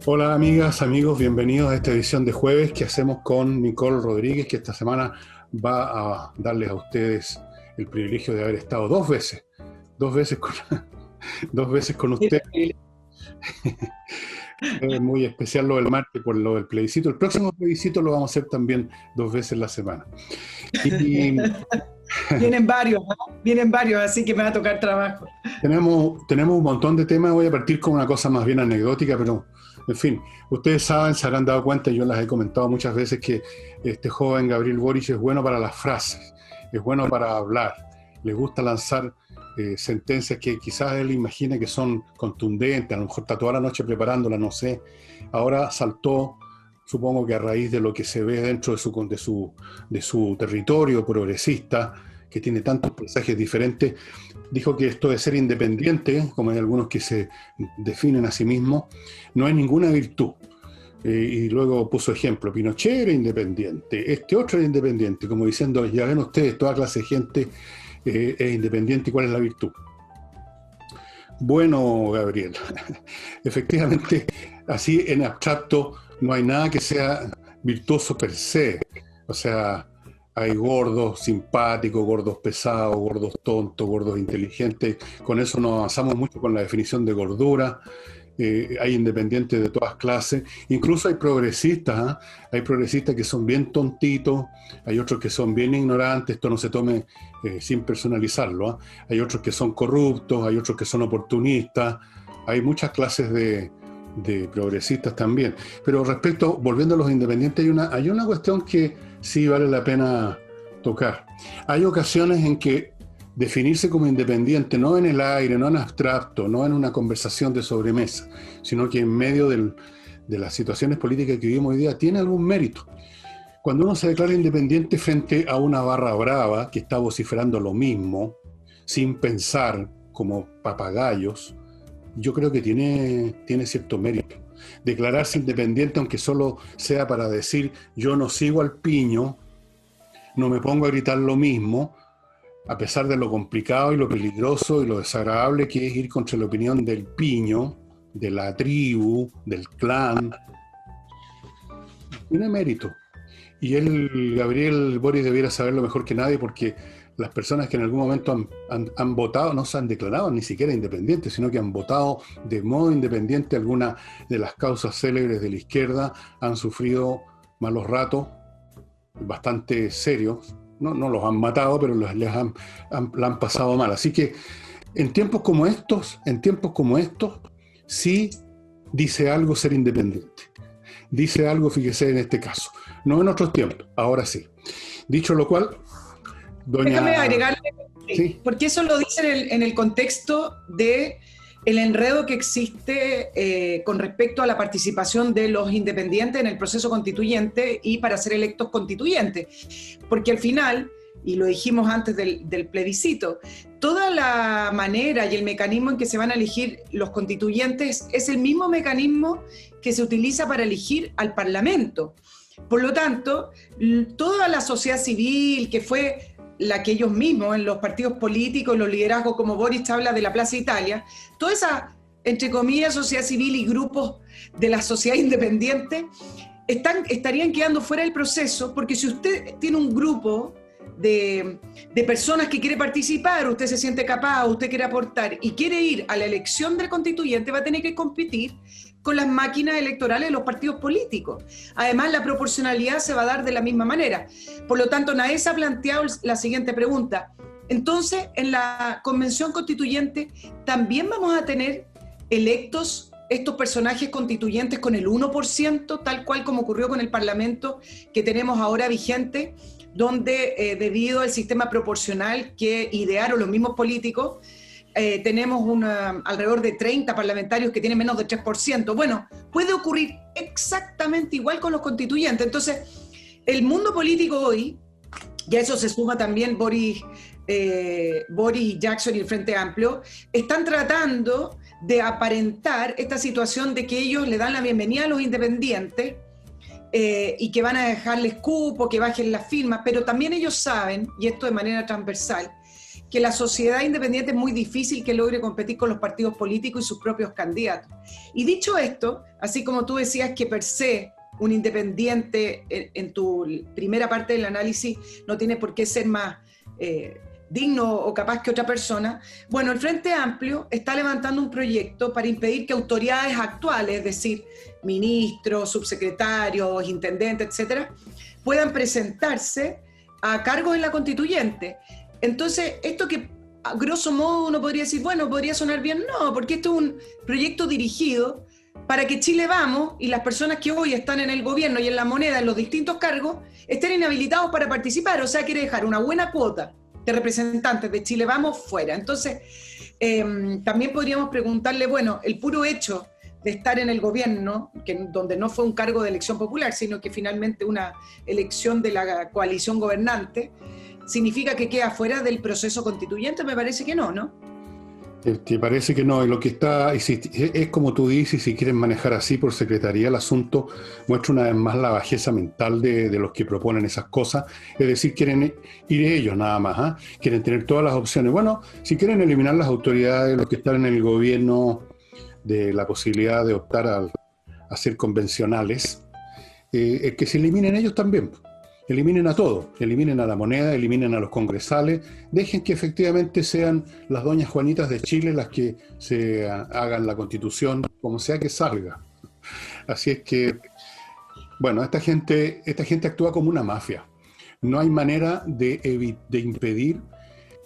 Hola amigas, amigos, bienvenidos a esta edición de jueves que hacemos con Nicole Rodríguez, que esta semana va a darles a ustedes el privilegio de haber estado dos veces con, dos veces con ustedes. Es muy especial lo del martes por lo del plebiscito. El próximo plebiscito lo vamos a hacer también 2 veces la semana. Y Vienen varios, ¿no? Vienen varios, así que me va a tocar trabajo. tenemos un montón de temas. Voy a partir con una cosa más bien anecdótica, pero en fin, ustedes saben, se habrán dado cuenta, yo las he comentado muchas veces, que este joven Gabriel Boric es bueno para las frases, es bueno para hablar, le gusta lanzar sentencias que quizás él imagina que son contundentes, a lo mejor está toda la noche preparándolas, no sé. Ahora saltó, supongo que a raíz de lo que se ve dentro de su territorio progresista, que tiene tantos mensajes diferentes, dijo que esto de ser independiente, como hay algunos que se definen a sí mismos, no es ninguna virtud. Y luego puso ejemplo, Pinochet era independiente, este otro era independiente, como diciendo, ya ven ustedes, toda clase de gente es independiente, ¿y cuál es la virtud? Bueno, Gabriel, efectivamente, así en abstracto no hay nada que sea virtuoso per se. O sea, hay gordos simpáticos, gordos pesados, gordos tontos, gordos inteligentes. Con eso no avanzamos mucho con la definición de gordura. Hay independientes de todas clases. Incluso hay progresistas, ¿eh? Hay progresistas que son bien tontitos, hay otros que son bien ignorantes, esto no se tome sin personalizarlo, ¿eh? Hay otros que son corruptos, hay otros que son oportunistas, hay muchas clases de progresistas también. Pero volviendo a los independientes, hay una cuestión que sí vale la pena tocar. Hay ocasiones en que definirse como independiente, no en el aire, no en abstracto, no en una conversación de sobremesa, sino que en medio de las situaciones políticas que vivimos hoy día, tiene algún mérito. Cuando uno se declara independiente frente a una barra brava que está vociferando lo mismo, sin pensar como papagayos, yo creo que tiene cierto mérito. Declararse independiente, aunque solo sea para decir yo no sigo al piño, no me pongo a gritar lo mismo, a pesar de lo complicado y lo peligroso y lo desagradable que es ir contra la opinión del piño, de la tribu, del clan, tiene mérito. Y Gabriel Boric, debiera saberlo mejor que nadie, porque las personas que en algún momento han votado no se han declarado ni siquiera independientes, sino que han votado de modo independiente alguna de las causas célebres de la izquierda, han sufrido malos ratos bastante serios. No los han matado, pero la han pasado mal. Así que en tiempos como estos, sí dice algo ser independiente. Dice algo, fíjese en este caso. No en otros tiempos, ahora sí. Dicho lo cual, Déjame agregarle, ¿sí? porque eso lo dice en el contexto de el enredo que existe con respecto a la participación de los independientes en el proceso constituyente y para ser electos constituyentes. Porque al final, y lo dijimos antes del plebiscito, toda la manera y el mecanismo en que se van a elegir los constituyentes es el mismo mecanismo que se utiliza para elegir al Parlamento. Por lo tanto, toda la sociedad civil, que fue la que ellos mismos en los partidos políticos, los liderazgos, como Boric habla de la Plaza Italia, toda esa, entre comillas, sociedad civil y grupos de la sociedad independiente estarían quedando fuera del proceso, porque si usted tiene un grupo de personas que quiere participar, usted se siente capaz, usted quiere aportar y quiere ir a la elección del constituyente, va a tener que competir con las máquinas electorales de los partidos políticos. Además, la proporcionalidad se va a dar de la misma manera. Por lo tanto, nadie se ha planteado la siguiente pregunta. Entonces, en la convención constituyente, ¿también vamos a tener electos estos personajes constituyentes con el 1%, tal cual como ocurrió con el Parlamento que tenemos ahora vigente, donde debido al sistema proporcional que idearon los mismos políticos, tenemos alrededor de 30 parlamentarios que tienen menos del 3%. Bueno, puede ocurrir exactamente igual con los constituyentes. Entonces, el mundo político hoy, y a eso se suma también Boris y Jackson y el Frente Amplio, están tratando de aparentar esta situación de que ellos le dan la bienvenida a los independientes y que van a dejarles cupo, que bajen las firmas, pero también ellos saben, y esto de manera transversal, que la sociedad independiente es muy difícil que logre competir con los partidos políticos y sus propios candidatos. Y dicho esto, así como tú decías que per se un independiente en tu primera parte del análisis no tiene por qué ser más digno o capaz que otra persona, bueno, el Frente Amplio está levantando un proyecto para impedir que autoridades actuales, es decir, ministros, subsecretarios, intendentes, etcétera, puedan presentarse a cargos en la constituyente. Entonces, esto que a grosso modo uno podría decir, bueno, podría sonar bien, no, porque esto es un proyecto dirigido para que Chile Vamos y las personas que hoy están en el gobierno y en la moneda, en los distintos cargos, estén inhabilitados para participar. O sea, quiere dejar una buena cuota de representantes de Chile Vamos fuera. Entonces, también podríamos preguntarle, bueno, el puro hecho de estar en el gobierno, donde no fue un cargo de elección popular, sino que finalmente una elección de la coalición gobernante, ¿significa que queda fuera del proceso constituyente? Me parece que no, ¿no? ¿Te parece que no? Y lo que está, es como tú dices, si quieren manejar así por secretaría el asunto, muestra una vez más la bajeza mental de los que proponen esas cosas. Es decir, quieren ir ellos nada más, ¿eh? Quieren tener todas las opciones. Bueno, si quieren eliminar las autoridades, los que están en el gobierno, de la posibilidad de optar a ser convencionales, que se eliminen ellos también. Eliminen a todos, eliminen a la moneda, eliminen a los congresales, dejen que efectivamente sean las doñas Juanitas de Chile las que se hagan la constitución, como sea que salga. Así es que, bueno, esta gente actúa como una mafia. No hay manera de impedir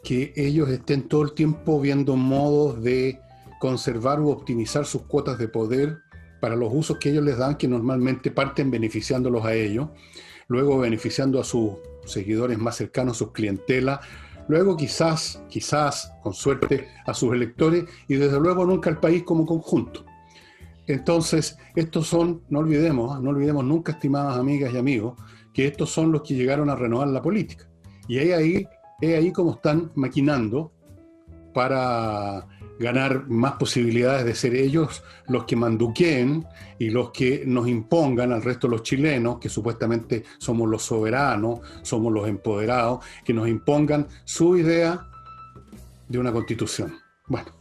que ellos estén todo el tiempo viendo modos de conservar u optimizar sus cuotas de poder para los usos que ellos les dan, que normalmente parten beneficiándolos a ellos, luego beneficiando a sus seguidores más cercanos, sus clientelas, luego quizás, con suerte, a sus electores y desde luego nunca al país como conjunto. Entonces, estos son, no olvidemos nunca, estimadas amigas y amigos, que estos son los que llegaron a renovar la política. Y es ahí como están maquinando para ganar más posibilidades de ser ellos los que manduqueen y los que nos impongan al resto de los chilenos, que supuestamente somos los soberanos, somos los empoderados, que nos impongan su idea de una constitución. Bueno,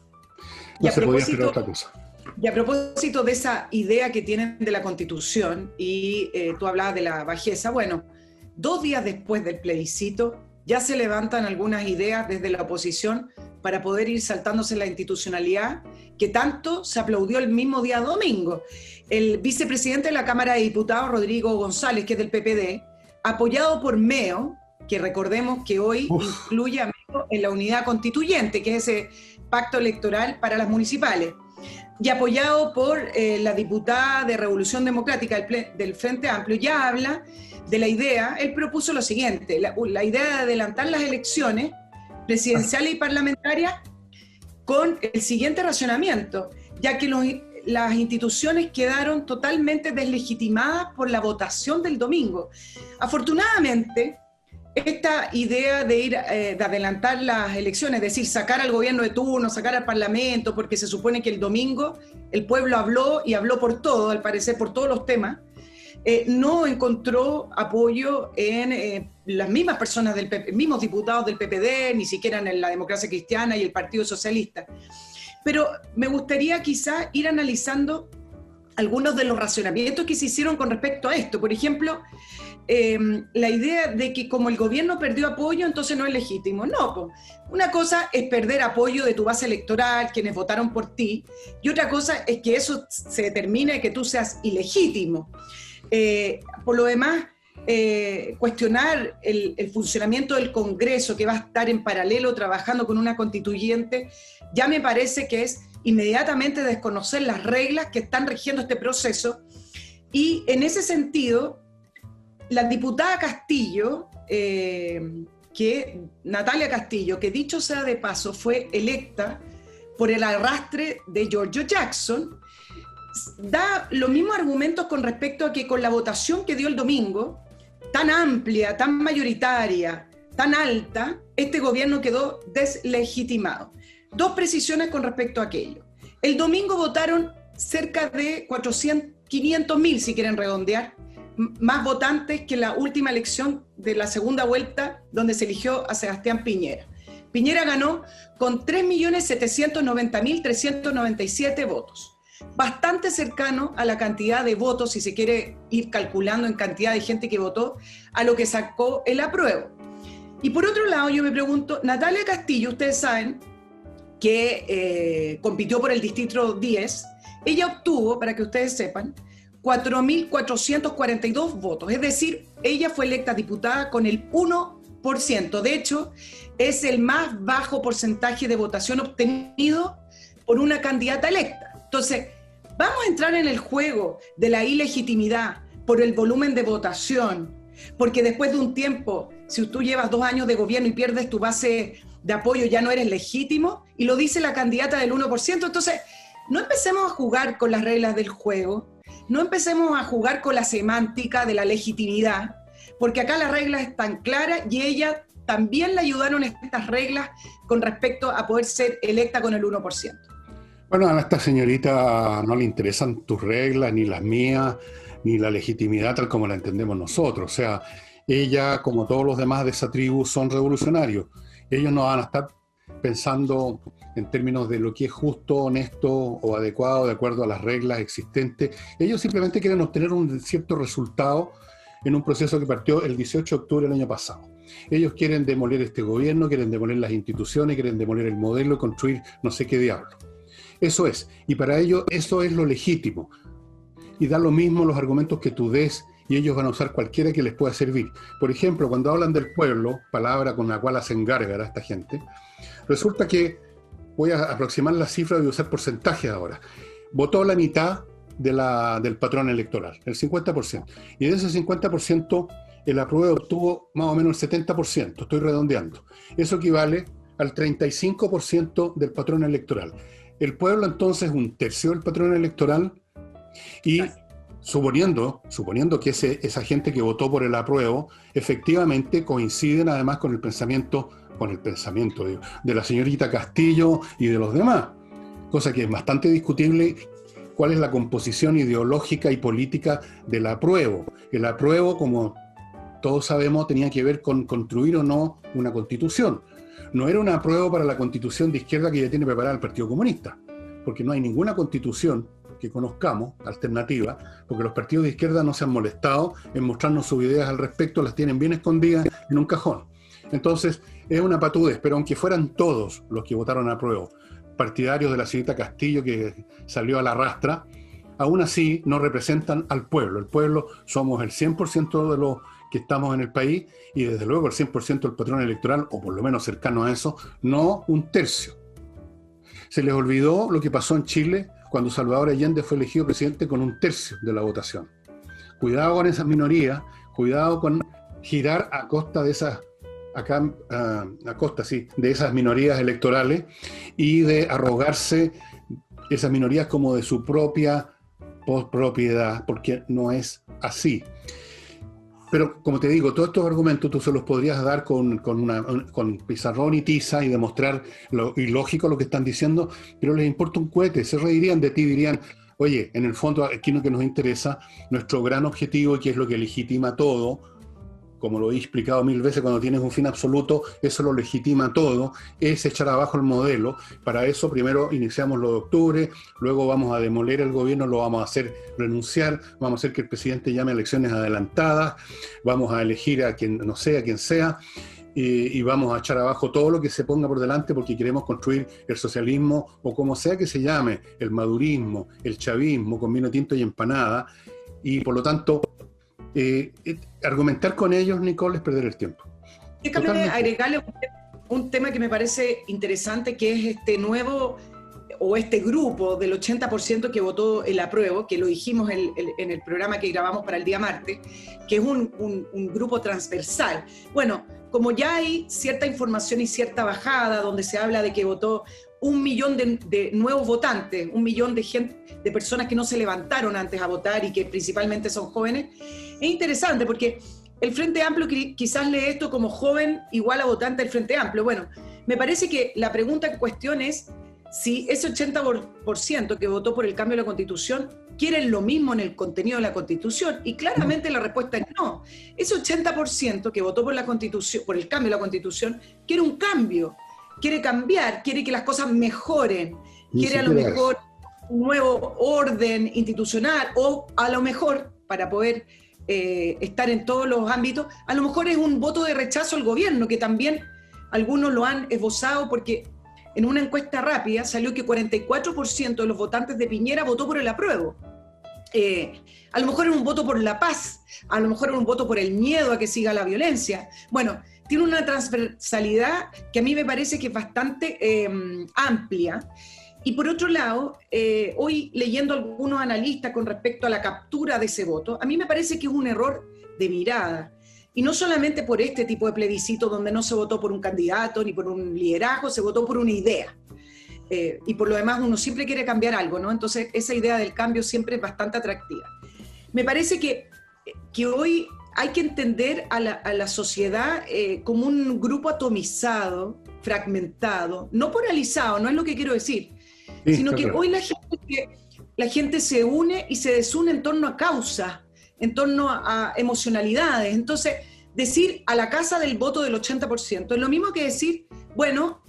no se podía esperar otra cosa. Y a propósito de esa idea que tienen de la constitución, y tú hablabas de la bajeza, bueno, 2 días después del plebiscito ya se levantan algunas ideas desde la oposición para poder ir saltándose la institucionalidad que tanto se aplaudió el mismo día domingo. El vicepresidente de la Cámara de Diputados, Rodrigo González, que es del PPD, apoyado por MEO, que recordemos que hoy incluye a MEO en la unidad constituyente, que es ese pacto electoral para las municipales, y apoyado por la diputada de Revolución Democrática del Frente Amplio, ya habla de la idea. Él propuso lo siguiente, la idea de adelantar las elecciones presidenciales y parlamentarias con el siguiente racionamiento, ya que las instituciones quedaron totalmente deslegitimadas por la votación del domingo. Afortunadamente, esta idea de de adelantar las elecciones, es decir, sacar al gobierno de turno, sacar al parlamento, porque se supone que el domingo el pueblo habló y habló por todo, al parecer por todos los temas, no encontró apoyo en las mismas personas mismos diputados del PPD, ni siquiera en la Democracia Cristiana y el Partido Socialista. Pero me gustaría quizá ir analizando algunos de los razonamientos que se hicieron con respecto a esto. Por ejemplo, la idea de que como el gobierno perdió apoyo, entonces no es legítimo. No, pues, una cosa es perder apoyo de tu base electoral, quienes votaron por ti, y otra cosa es que eso se determine que tú seas ilegítimo. Por lo demás, cuestionar el funcionamiento del Congreso, que va a estar en paralelo trabajando con una constituyente, ya me parece que es inmediatamente desconocer las reglas que están rigiendo este proceso. Y en ese sentido, la diputada Castillo, Natalia Castillo, que dicho sea de paso fue electa por el arrastre de Giorgio Jackson, da los mismos argumentos con respecto a que con la votación que dio el domingo, tan amplia, tan mayoritaria, tan alta, este gobierno quedó deslegitimado. 2 precisiones con respecto a aquello. El domingo votaron cerca de 500.000, si quieren redondear, más votantes que la última elección de la segunda vuelta, donde se eligió a Sebastián Piñera. Piñera ganó con 3.790.397 votos. Bastante cercano a la cantidad de votos, si se quiere ir calculando en cantidad de gente que votó, a lo que sacó el apruebo. Y por otro lado, yo me pregunto, Natalia Castillo, ustedes saben que compitió por el distrito 10, ella obtuvo, para que ustedes sepan, 4.442 votos, es decir, ella fue electa diputada con el 1%. De hecho, es el más bajo porcentaje de votación obtenido por una candidata electa. Entonces, vamos a entrar en el juego de la ilegitimidad por el volumen de votación, porque después de un tiempo, si tú llevas 2 años de gobierno y pierdes tu base de apoyo, ya no eres legítimo, y lo dice la candidata del 1%. Entonces, no empecemos a jugar con las reglas del juego, no empecemos a jugar con la semántica de la legitimidad, porque acá las reglas están claras y ella también le ayudaron estas reglas con respecto a poder ser electa con el 1%. Bueno, a esta señorita no le interesan tus reglas, ni las mías, ni la legitimidad tal como la entendemos nosotros. O sea, ella, como todos los demás de esa tribu, son revolucionarios. Ellos no van a estar pensando en términos de lo que es justo, honesto o adecuado de acuerdo a las reglas existentes. Ellos simplemente quieren obtener un cierto resultado en un proceso que partió el 18 de octubre del año pasado. Ellos quieren demoler este gobierno, quieren demoler las instituciones, quieren demoler el modelo y construir no sé qué diablo. Eso es, y para ellos eso es lo legítimo. Y da lo mismo los argumentos que tú des, y ellos van a usar cualquiera que les pueda servir. Por ejemplo, cuando hablan del pueblo, palabra con la cual hacen gárgara a esta gente, resulta que, voy a aproximar la cifra, voy a usar porcentajes ahora, votó la mitad del patrón electoral, el 50%. Y de ese 50%, el apruebo obtuvo más o menos el 70%, estoy redondeando. Eso equivale al 35% del patrón electoral. El pueblo entonces es 1/3 del patrón electoral y suponiendo que esa gente que votó por el apruebo efectivamente coinciden además con el pensamiento de la señorita Castillo y de los demás, cosa que es bastante discutible cuál es la composición ideológica y política del apruebo. El apruebo, como todos sabemos, tenía que ver con construir o no una constitución. No era un apruebo para la constitución de izquierda que ya tiene preparada el Partido Comunista, porque no hay ninguna constitución que conozcamos, alternativa, porque los partidos de izquierda no se han molestado en mostrarnos sus ideas al respecto, las tienen bien escondidas en un cajón. Entonces, es una patudez, pero aunque fueran todos los que votaron a apruebo, partidarios de la señorita Castillo que salió a la rastra, aún así no representan al pueblo. El pueblo somos el 100% de los que estamos en el país y desde luego el 100% del patrón electoral, o por lo menos cercano a eso, no 1/3. Se les olvidó lo que pasó en Chile cuando Salvador Allende fue elegido presidente con 1/3 de la votación. Cuidado con esas minorías, cuidado con girar a costa de esas, de esas minorías electorales y de arrogarse esas minorías como de su propia propiedad, porque no es así. Pero, como te digo, todos estos argumentos tú se los podrías dar con pizarrón y tiza y demostrar lo ilógico lo que están diciendo, pero les importa un cohete, se reirían de ti, dirían, oye, en el fondo aquí lo que nos interesa, nuestro gran objetivo, que es lo que legitima todo, como lo he explicado 1000 veces, cuando tienes un fin absoluto, eso lo legitima todo, es echar abajo el modelo. Para eso primero iniciamos lo de octubre, luego vamos a demoler el gobierno, lo vamos a hacer renunciar, vamos a hacer que el presidente llame a elecciones adelantadas, vamos a elegir a quien no sea, a quien sea, y vamos a echar abajo todo lo que se ponga por delante porque queremos construir el socialismo, o como sea que se llame, el madurismo, el chavismo, con vino tinto y empanada, y por lo tanto... argumentar con ellos, Nicole, es perder el tiempo. Déjame agregarle un tema que me parece interesante, que es este nuevo, o este grupo del 80% que votó el apruebo, que lo dijimos en el programa que grabamos para el día martes, que es un grupo transversal. Bueno, como ya hay cierta información y cierta bajada, donde se habla de que votó 1 millón de nuevos votantes, 1 millón de personas que no se levantaron antes a votar y que principalmente son jóvenes, es interesante porque el Frente Amplio quizás lee esto como joven igual a votante del Frente Amplio. Bueno, me parece que la pregunta en cuestión es si ese 80% que votó por el cambio de la Constitución quieren lo mismo en el contenido de la Constitución, y claramente la respuesta es no. Ese 80% que votó por la Constitución, por el cambio de la Constitución, quiere un cambio. quiere cambiar, quiere que las cosas mejoren, Ni quiere a lo siquiera mejor un nuevo orden institucional, o a lo mejor, para poder estar en todos los ámbitos, a lo mejor es un voto de rechazo al gobierno, que también algunos lo han esbozado, porque en una encuesta rápida salió que 44% de los votantes de Piñera votó por el apruebo. A lo mejor es un voto por la paz, a lo mejor es un voto por el miedo a que siga la violencia. Bueno, tiene una transversalidad que a mí me parece que es bastante amplia. Y por otro lado, hoy leyendo algunos analistas con respecto a la captura de ese voto, a mí me parece que es un error de mirada. Y no solamente por este tipo de plebiscito donde no se votó por un candidato ni por un liderazgo, se votó por una idea. Y por lo demás uno siempre quiere cambiar algo, ¿no? Entonces esa idea del cambio siempre es bastante atractiva. Me parece que hoy hay que entender a la sociedad como un grupo atomizado, fragmentado, no polarizado, no es lo que quiero decir, Sí, sino que claro. hoy la gente se une y se desune en torno a causas, en torno a emocionalidades. Entonces, decir a la casa del voto del 80% es lo mismo que decir, bueno,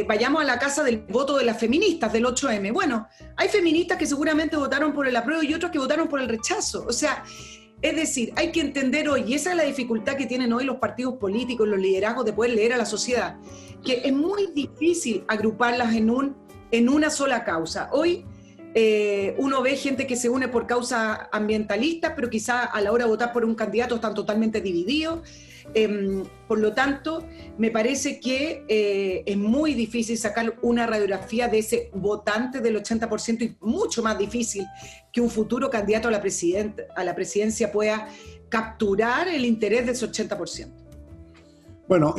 vayamos a la casa del voto de las feministas del 8M. Bueno, hay feministas que seguramente votaron por el apruebo y otros que votaron por el rechazo. O sea, es decir, hay que entender hoy, y esa es la dificultad que tienen hoy los partidos políticos, los liderazgos, de poder leer a la sociedad, que es muy difícil agruparlas en una sola causa. Hoy uno ve gente que se une por causas ambientalistas, pero quizá a la hora de votar por un candidato están totalmente divididos. Por lo tanto, me parece que es muy difícil sacar una radiografía de ese votante del 80% y mucho más difícil que un futuro candidato a la presidencia pueda capturar el interés de ese 80%. Bueno,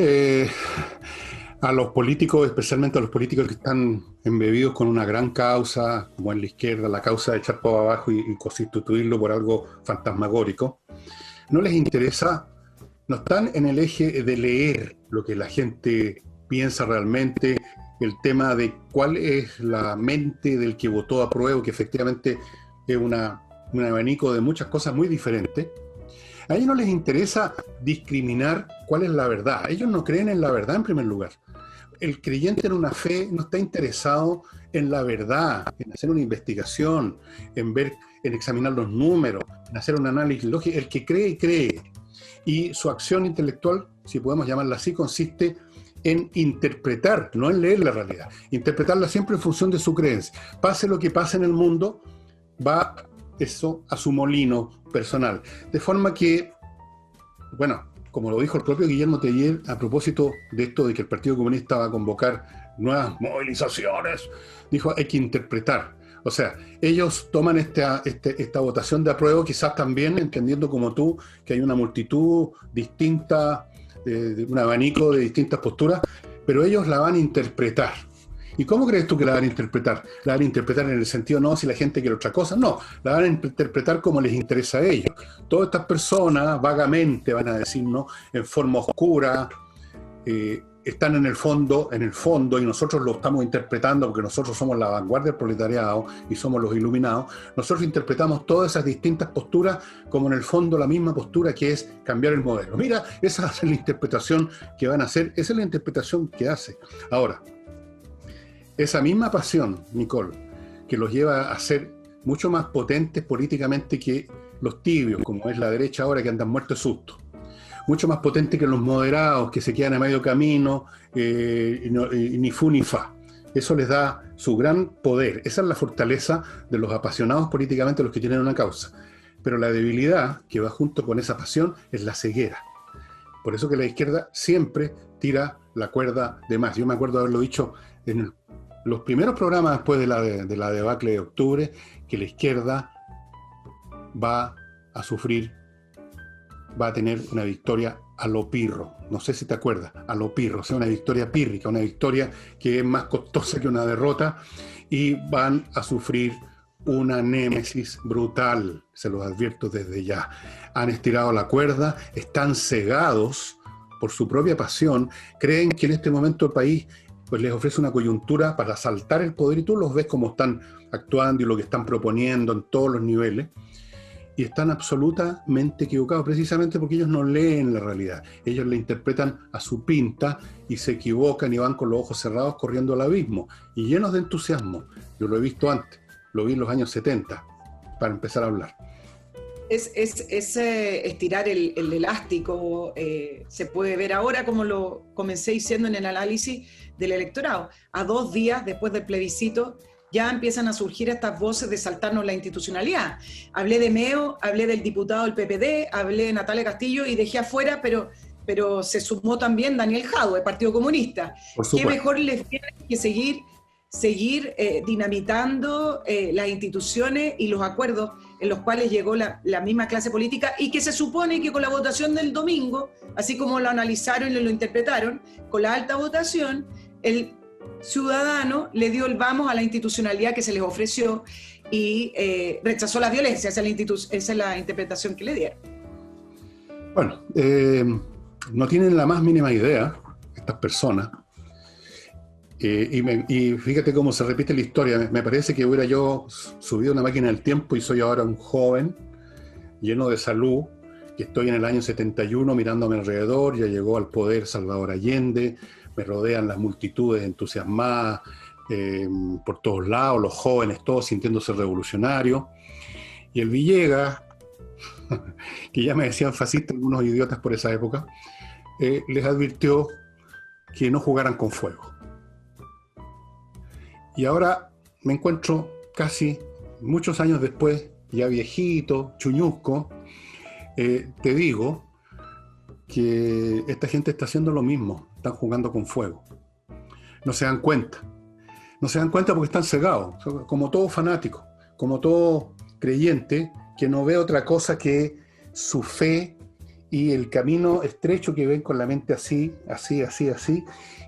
a los políticos, especialmente a los políticos que están embebidos con una gran causa, como en la izquierda, la causa de echar todo abajo y constituirlo por algo fantasmagórico, no les interesa, no están en el eje de leer lo que la gente piensa realmente, el tema de cuál es la mente del que votó a prueba, que efectivamente es un abanico de muchas cosas muy diferentes. A ellos no les interesa discriminar cuál es la verdad. Ellos no creen en la verdad en primer lugar. El creyente en una fe no está interesado en la verdad, en hacer una investigación, en examinar los números, en hacer un análisis lógico. El que cree, cree. Y su acción intelectual, si podemos llamarla así, consiste en interpretar, no en leer la realidad. Interpretarla siempre en función de su creencia. Pase lo que pase en el mundo, va eso a su molino personal. De forma que, bueno, como lo dijo el propio Guillermo Teller a propósito de esto de que el Partido Comunista va a convocar nuevas movilizaciones, dijo, hay que interpretar. O sea, ellos toman esta votación de apruebo quizás también entendiendo como tú que hay una multitud distinta, un abanico de distintas posturas, pero ellos la van a interpretar. ¿Y cómo crees tú que la van a interpretar? ¿La van a interpretar en el sentido, no, si la gente quiere otra cosa? No, la van a interpretar como les interesa a ellos. Todas estas personas vagamente van a decir, ¿no?, en forma oscura, están en el fondo, y nosotros lo estamos interpretando porque nosotros somos la vanguardia del proletariado y somos los iluminados. Nosotros interpretamos todas esas distintas posturas como en el fondo la misma postura, que es cambiar el modelo. Mira, esa es la interpretación que van a hacer, esa es la interpretación que hace. Ahora, esa misma pasión, Nicole, que los lleva a ser mucho más potentes políticamente que los tibios, como es la derecha ahora, que andan muertos de susto. Mucho más potente que los moderados, que se quedan a medio camino, ni fu ni fa. Eso les da su gran poder. Esa es la fortaleza de los apasionados políticamente, los que tienen una causa. Pero la debilidad que va junto con esa pasión es la ceguera. Por eso que la izquierda siempre tira la cuerda de más. Yo me acuerdo haberlo dicho en los primeros programas después de la debacle de octubre, que la izquierda va a sufrir, va a tener una victoria a lo pirro. No sé si te acuerdas, a lo pirro, o sea, una victoria pírrica, una victoria que es más costosa que una derrota, y van a sufrir una némesis brutal, se los advierto desde ya. Han estirado la cuerda, están cegados por su propia pasión, creen que en este momento el país pues les ofrece una coyuntura para asaltar el poder, y tú los ves cómo están actuando y lo que están proponiendo en todos los niveles. y están absolutamente equivocados, precisamente porque ellos no leen la realidad. Ellos la interpretan a su pinta y se equivocan y van con los ojos cerrados corriendo al abismo y llenos de entusiasmo. Yo lo he visto antes, lo vi en los años 70, para empezar a hablar. Es estirar el elástico, se puede ver ahora, como lo comencé diciendo en el análisis del electorado. A 2 días después del plebiscito ya empiezan a surgir estas voces de saltarnos la institucionalidad. Hablé de Meo, hablé del diputado del PPD, hablé de Natalia Castillo y dejé afuera, pero se sumó también Daniel Jadue, Partido Comunista. ¿Qué mejor les viene que seguir dinamitando las instituciones y los acuerdos en los cuales llegó la misma clase política, y que se supone que con la votación del domingo, así como lo analizaron y lo interpretaron, con la alta votación, el ciudadano le dio el vamos a la institucionalidad que se les ofreció y rechazó la violencia. Esa es la interpretación que le dieron. Bueno, no tienen la más mínima idea estas personas. Y fíjate cómo se repite la historia. Me parece que hubiera yo subido una máquina del tiempo y soy ahora un joven lleno de salud, que estoy en el año 71 mirando a mi alrededor. Ya llegó al poder Salvador Allende, me rodean las multitudes entusiasmadas por todos lados, los jóvenes todos sintiéndose revolucionarios, y el Villegas, que ya me decían fascista algunos idiotas por esa época, les advirtió que no jugaran con fuego. Y ahora me encuentro casi muchos años después, ya viejito, chuñusco, te digo que esta gente está haciendo lo mismo, están jugando con fuego. No se dan cuenta. No se dan cuenta porque están cegados, como todo fanático, como todo creyente que no ve otra cosa que su fe y el camino estrecho que ven con la mente así,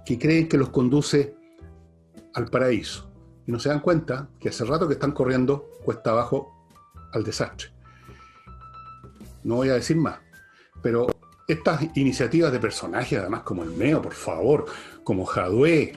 que creen que los conduce al paraíso. Y no se dan cuenta que hace rato que están corriendo cuesta abajo al desastre. No voy a decir más, pero estas iniciativas de personajes, además como el Meo, por favor, como Jadue,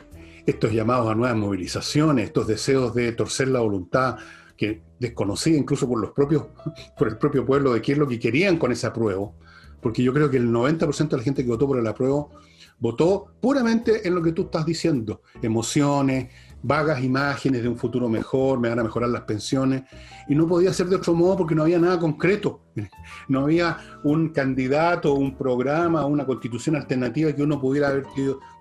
estos llamados a nuevas movilizaciones, estos deseos de torcer la voluntad que desconocida incluso por el propio pueblo de qué es lo que querían con ese apruebo, porque yo creo que el 90% de la gente que votó por el apruebo votó puramente en lo que tú estás diciendo, emociones, vagas imágenes de un futuro mejor, me van a mejorar las pensiones, y no podía ser de otro modo porque no había nada concreto, no había un candidato, un programa, una constitución alternativa que uno pudiera haber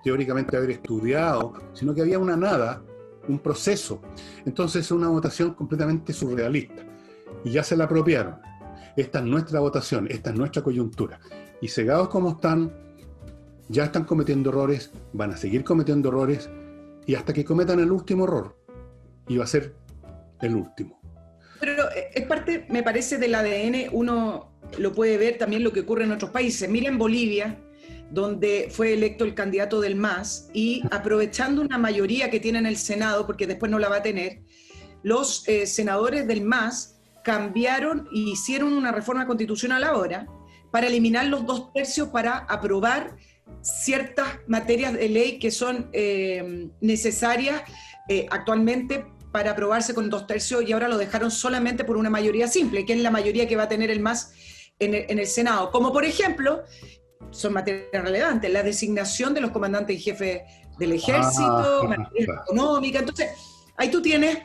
teóricamente haber estudiado, sino que había una nada, un proceso. Entonces es una votación completamente surrealista, y ya se la apropiaron. Esta es nuestra votación, esta es nuestra coyuntura, y cegados como están, ya están cometiendo errores, van a seguir cometiendo errores, y hasta que cometan el último error, y va a ser el último. Pero es parte, me parece, del ADN, uno lo puede ver también lo que ocurre en otros países. Mira en Bolivia, donde fue electo el candidato del MAS, y aprovechando una mayoría que tiene en el Senado, porque después no la va a tener, los senadores del MAS cambiaron e hicieron una reforma constitucional ahora para eliminar los 2/3 para aprobar ciertas materias de ley que son necesarias actualmente para aprobarse con 2/3, y ahora lo dejaron solamente por una mayoría simple, que es la mayoría que va a tener el MAS en el Senado. Como por ejemplo, son materias relevantes, la designación de los comandantes y jefes del ejército, materia económica. Entonces, ahí tú tienes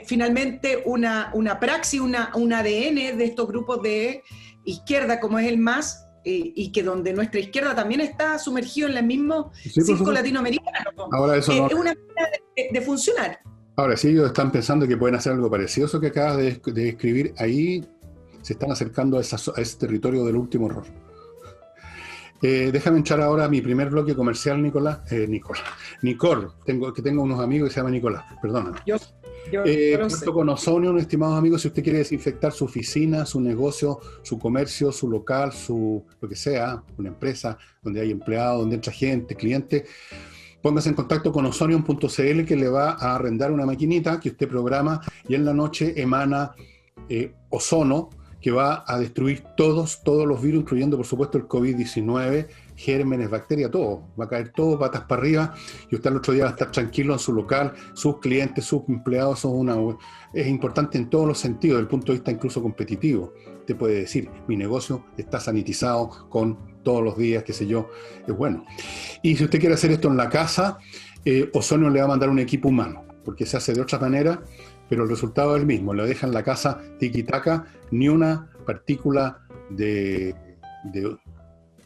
finalmente una praxis, un ADN de estos grupos de izquierda como es el MAS, y que donde nuestra izquierda también está sumergido en el mismo circo latinoamericano. Ahora eso no... Es una manera de funcionar. Ahora, si ellos están pensando que pueden hacer algo parecido a eso que acabas de escribir, ahí se están acercando a ese territorio del último error. Déjame echar ahora mi primer bloque comercial, Nicole. Tengo unos amigos que se llaman Nicolás, perdóname. Yo cuento con Ozonio, estimados amigos, si usted quiere desinfectar su oficina, su negocio, su comercio, su local, lo que sea, una empresa donde hay empleados, donde entra gente, cliente, póngase en contacto con ozonium.cl, que le va a arrendar una maquinita que usted programa y en la noche emana ozono, que va a destruir todos los virus, incluyendo por supuesto el COVID-19, gérmenes, bacterias, todo. Va a caer todo patas para arriba y usted el otro día va a estar tranquilo en su local, sus clientes, sus empleados. Es importante en todos los sentidos, desde el punto de vista incluso competitivo. Usted puede decir, mi negocio está sanitizado con todos los días, qué sé yo, es bueno. Y si usted quiere hacer esto en la casa, Ozonio le va a mandar un equipo humano, porque se hace de otra manera, pero el resultado es el mismo. Le dejan la casa tiki-taka, ni una partícula de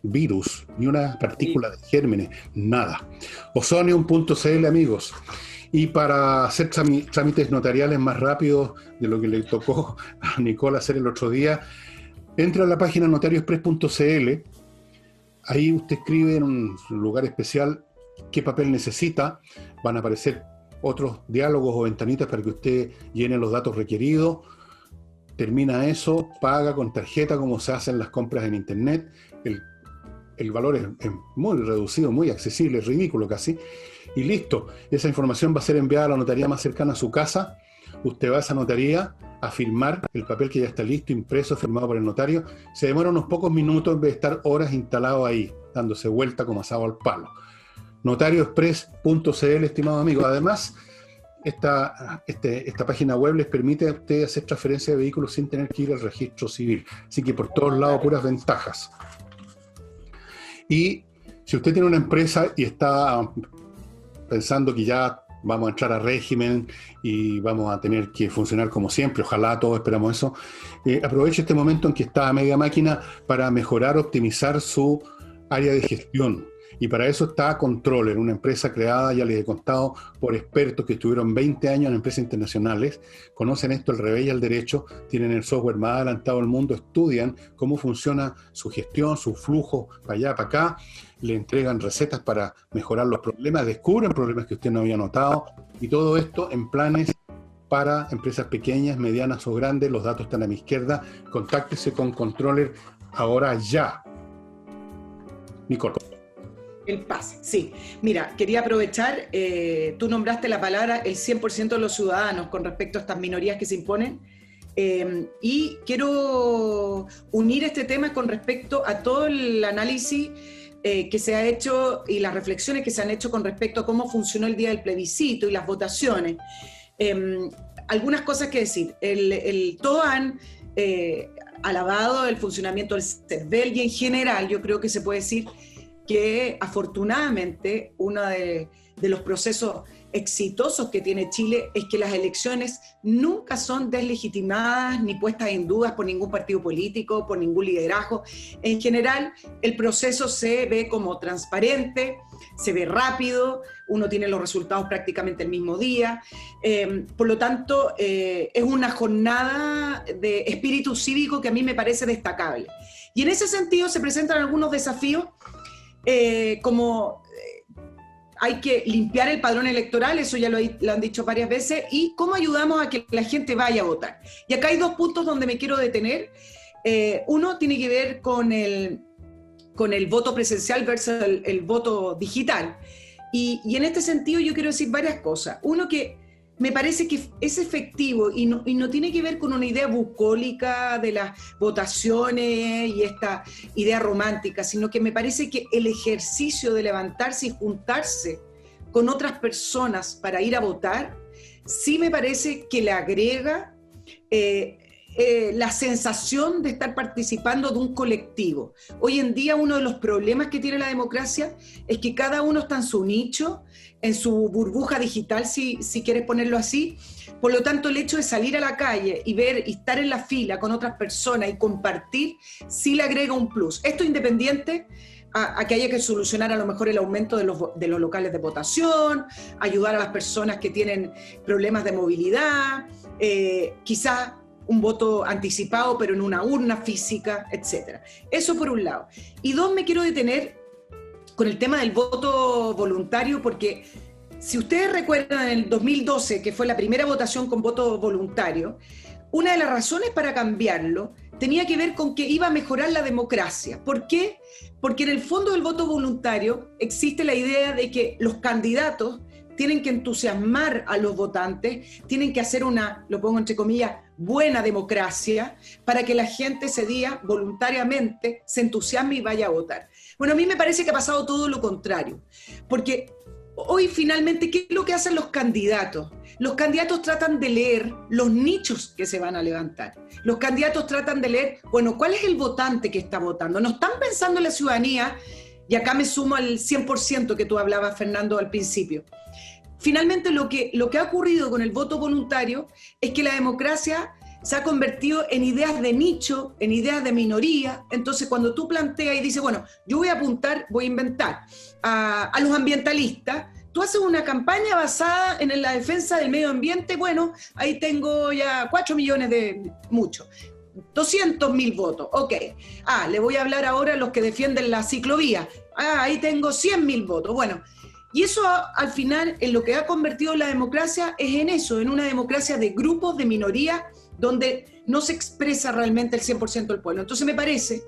virus, ni una partícula de gérmenes, nada. Ozonium.cl, amigos. Y para hacer trámites notariales más rápidos de lo que le tocó a Nicole hacer el otro día, entra a la página notarioexpress.cl. Ahí usted escribe en un lugar especial qué papel necesita. Van a aparecer otros diálogos o ventanitas para que usted llene los datos requeridos. Termina eso, paga con tarjeta como se hacen las compras en internet. El valor es muy reducido, muy accesible, es ridículo casi. Y listo, esa información va a ser enviada a la notaría más cercana a su casa. Usted va a esa notaría a firmar el papel que ya está listo, impreso, firmado por el notario. Se demora unos pocos minutos en vez de estar horas instalado ahí, dándose vuelta como asado al palo. Notarioexpress.cl, estimado amigo. Además, esta página web les permite a usted hacer transferencia de vehículos sin tener que ir al registro civil. Así que por todos lados, puras ventajas. Y si usted tiene una empresa y está pensando que ya vamos a entrar a régimen y vamos a tener que funcionar como siempre, ojalá todos esperamos eso, aproveche este momento en que está a media máquina para mejorar, optimizar su área de gestión. Y para eso está Controller, una empresa creada, ya les he contado, por expertos que estuvieron 20 años en empresas internacionales, conocen esto al revés y al derecho, tienen el software más adelantado del mundo, estudian cómo funciona su gestión, su flujo, para allá, para acá, le entregan recetas para mejorar los problemas, descubren problemas que usted no había notado, y todo esto en planes para empresas pequeñas, medianas o grandes. Los datos están a mi izquierda. Contáctese con Controller ahora ya. Nicole. El pase, sí. Mira, quería aprovechar, tú nombraste la palabra el 100% de los ciudadanos con respecto a estas minorías que se imponen, y quiero unir este tema con respecto a todo el análisis que se ha hecho y las reflexiones que se han hecho con respecto a cómo funcionó el día del plebiscito y las votaciones. Algunas cosas que decir. Todos han alabado el funcionamiento del CERVEL y en general yo creo que se puede decir que afortunadamente uno de los procesos exitosos que tiene Chile es que las elecciones nunca son deslegitimadas ni puestas en dudas por ningún partido político, por ningún liderazgo. En general, el proceso se ve como transparente, se ve rápido, uno tiene los resultados prácticamente el mismo día. Por lo tanto, es una jornada de espíritu cívico que a mí me parece destacable. Y en ese sentido se presentan algunos desafíos como hay que limpiar el padrón electoral, eso ya lo han dicho varias veces, y cómo ayudamos a que la gente vaya a votar. Y acá hay dos puntos donde me quiero detener. Uno tiene que ver con el voto presencial versus el voto digital. Y en este sentido yo quiero decir varias cosas. Uno, que me parece que es efectivo y no tiene que ver con una idea bucólica de las votaciones y esta idea romántica, sino que me parece que el ejercicio de levantarse y juntarse con otras personas para ir a votar, sí me parece que le agrega la sensación de estar participando de un colectivo. Hoy en día uno de los problemas que tiene la democracia es que cada uno está en su nicho, en su burbuja digital, si quieres ponerlo así. Por lo tanto, el hecho de salir a la calle y ver y estar en la fila con otras personas y compartir, sí le agrega un plus. Esto independiente a que haya que solucionar a lo mejor el aumento de los locales de votación, ayudar a las personas que tienen problemas de movilidad, quizás un voto anticipado pero en una urna física, etc. Eso por un lado. Y dos, me quiero detener con el tema del voto voluntario, porque si ustedes recuerdan en el 2012, que fue la primera votación con voto voluntario, una de las razones para cambiarlo tenía que ver con que iba a mejorar la democracia. ¿Por qué? Porque en el fondo del voto voluntario existe la idea de que los candidatos tienen que entusiasmar a los votantes, tienen que hacer una, lo pongo entre comillas, buena democracia para que la gente ese día voluntariamente se entusiasme y vaya a votar. Bueno, a mí me parece que ha pasado todo lo contrario, porque hoy finalmente, ¿qué es lo que hacen los candidatos? Los candidatos tratan de leer los nichos que se van a levantar. Los candidatos tratan de leer, bueno, ¿cuál es el votante que está votando? No están pensando en la ciudadanía, y acá me sumo al 100% que tú hablabas, Fernando, al principio. Finalmente, lo que ha ocurrido con el voto voluntario es que la democracia se ha convertido en ideas de nicho, en ideas de minoría. Entonces, cuando tú planteas y dices, bueno, yo voy a apuntar, voy a inventar a los ambientalistas, tú haces una campaña basada en la defensa del medio ambiente, bueno, ahí tengo ya 4 millones de, mucho, 200.000 votos, ok. Le voy a hablar ahora a los que defienden la ciclovía, ahí tengo 100.000 votos, bueno. Y eso al final en lo que ha convertido la democracia es en eso, en una democracia de grupos, de minorías, donde no se expresa realmente el 100% del pueblo. Entonces me parece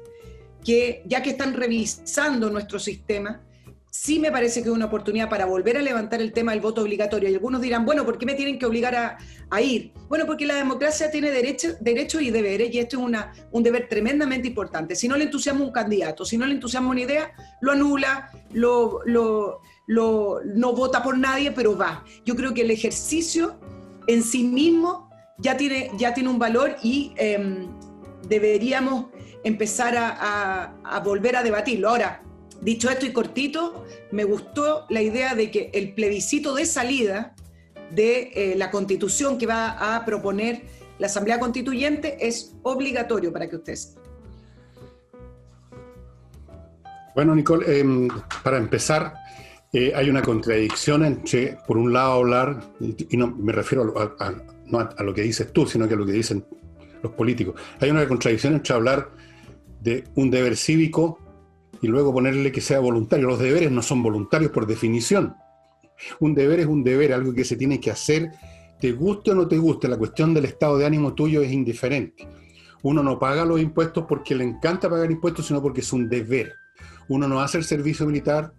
que ya que están revisando nuestro sistema, sí me parece que es una oportunidad para volver a levantar el tema del voto obligatorio. Y algunos dirán, bueno, ¿por qué me tienen que obligar a ir? Bueno, porque la democracia tiene derechos y deberes, y esto es un deber tremendamente importante. Si no le entusiasma un candidato, si no le entusiasma una idea, lo anula, no vota por nadie, pero va. Yo creo que el ejercicio en sí mismo ya tiene un valor y deberíamos empezar a volver a debatirlo. Ahora, dicho esto y cortito, me gustó la idea de que el plebiscito de salida de la Constitución que va a proponer la Asamblea Constituyente es obligatorio para que ustedes. Bueno, Nicole, para empezar, hay una contradicción entre, por un lado, hablar, y no me refiero no a lo que dices tú, sino que a lo que dicen los políticos. Hay una contradicción entre hablar de un deber cívico y luego ponerle que sea voluntario. Los deberes no son voluntarios por definición. Un deber es un deber, algo que se tiene que hacer, te guste o no te guste. La cuestión del estado de ánimo tuyo es indiferente. Uno no paga los impuestos porque le encanta pagar impuestos, sino porque es un deber. Uno no hace el servicio militar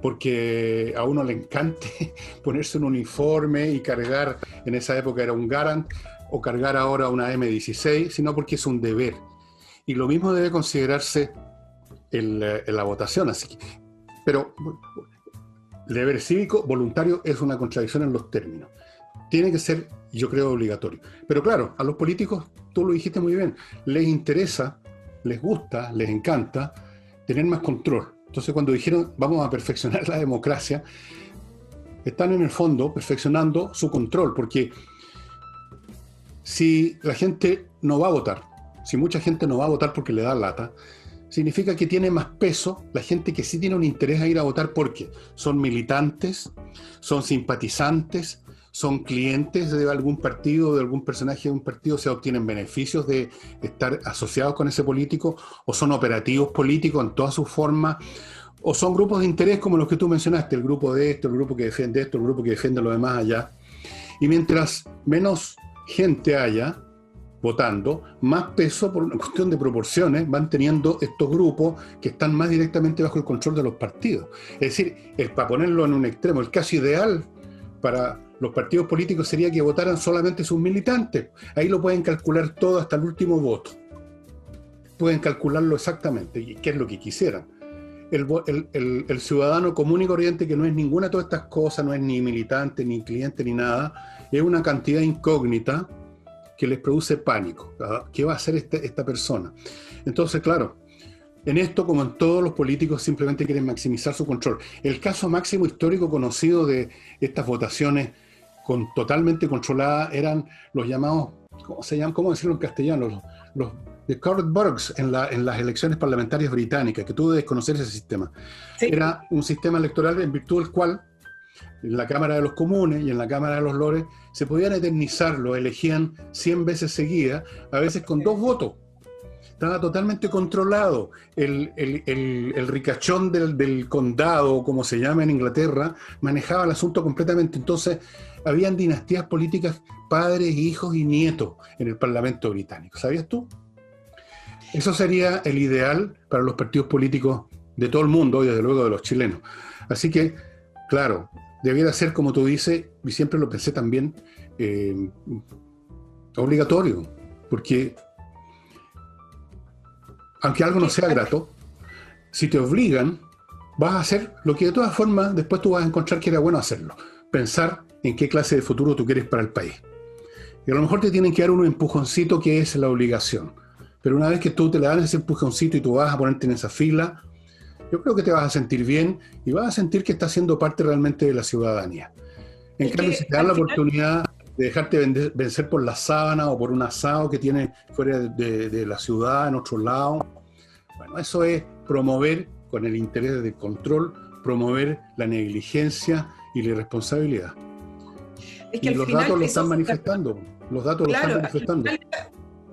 porque a uno le encante ponerse un uniforme y cargar, en esa época era un Garand, o cargar ahora una M16, sino porque es un deber. Y lo mismo debe considerarse en la votación. Así que, pero el deber cívico voluntario es una contradicción en los términos. Tiene que ser, yo creo, obligatorio. Pero claro, a los políticos, tú lo dijiste muy bien, les interesa, les gusta, les encanta tener más control. Entonces, cuando dijeron vamos a perfeccionar la democracia, están en el fondo perfeccionando su control, porque si la gente no va a votar, si mucha gente no va a votar porque le da lata, significa que tiene más peso la gente que sí tiene un interés a ir a votar porque son militantes, son simpatizantes, son clientes de algún partido, de algún personaje de un partido, o sea, obtienen beneficios de estar asociados con ese político, o son operativos políticos en todas sus formas, o son grupos de interés como los que tú mencionaste, el grupo de esto, el grupo que defiende esto, el grupo que defiende lo demás allá. Y mientras menos gente haya votando, más peso por una cuestión de proporciones van teniendo estos grupos que están más directamente bajo el control de los partidos. Es decir, para ponerlo en un extremo, el caso ideal para los partidos políticos sería que votaran solamente sus militantes. Ahí lo pueden calcular todo hasta el último voto. Pueden calcularlo exactamente, y qué es lo que quisieran. El ciudadano común y corriente, que no es ninguna de todas estas cosas, no es ni militante, ni cliente, ni nada, es una cantidad incógnita que les produce pánico. ¿Qué va a hacer esta persona? Entonces, claro, en esto, como en todos, los políticos simplemente quieren maximizar su control. El caso máximo histórico conocido de estas votaciones totalmente controladas eran los llamados, ¿cómo se llaman? ¿Cómo decirlo en castellano? Los de Court Burghs en las elecciones parlamentarias británicas, que tú debes conocer ese sistema. Sí. Era un sistema electoral en virtud del cual en la Cámara de los Comunes y en la Cámara de los Lores se podían eternizar, lo elegían 100 veces seguidas, a veces con 2 votos. Estaba totalmente controlado. El ricachón del condado, como se llama en Inglaterra, manejaba el asunto completamente. Entonces, habían dinastías políticas, padres, hijos y nietos en el Parlamento británico. ¿Sabías tú? Eso sería el ideal para los partidos políticos de todo el mundo y desde luego de los chilenos. Así que, claro, debiera ser como tú dices, y siempre lo pensé también, Obligatorio, porque aunque algo no sea grato, si te obligan, vas a hacer lo que de todas formas después tú vas a encontrar que era bueno hacerlo. Pensar en qué clase de futuro tú quieres para el país. Y a lo mejor te tienen que dar un empujoncito que es la obligación. Pero una vez que tú te le das ese empujoncito y tú vas a ponerte en esa fila, yo creo que te vas a sentir bien y vas a sentir que estás siendo parte realmente de la ciudadanía. En cambio, si te dan la oportunidad de dejarte vencer por la sábana o por un asado que tiene fuera de la ciudad, en otro lado, bueno, eso es promover con el interés de control, promover la negligencia y la irresponsabilidad. Es que y al los final datos lo están manifestando. Los datos lo están manifestando.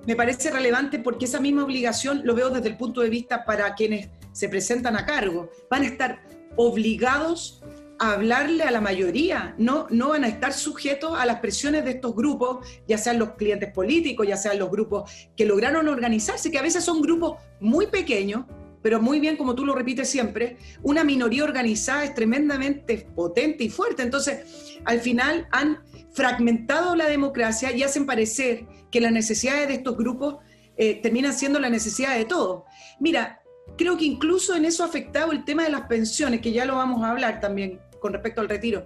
Me parece relevante porque esa misma obligación lo veo desde el punto de vista para quienes se presentan a cargo. Van a estar obligados a hablarle a la mayoría, no van a estar sujetos a las presiones de estos grupos, ya sean los clientes políticos, ya sean los grupos que lograron organizarse, que a veces son grupos muy pequeños, pero muy bien, como tú lo repites siempre, una minoría organizada es tremendamente potente y fuerte. Entonces, al final han fragmentado la democracia y hacen parecer que las necesidades de estos grupos terminan siendo la necesidad de todos. Mira, creo que incluso en eso ha afectado el tema de las pensiones, que ya lo vamos a hablar también con respecto al retiro.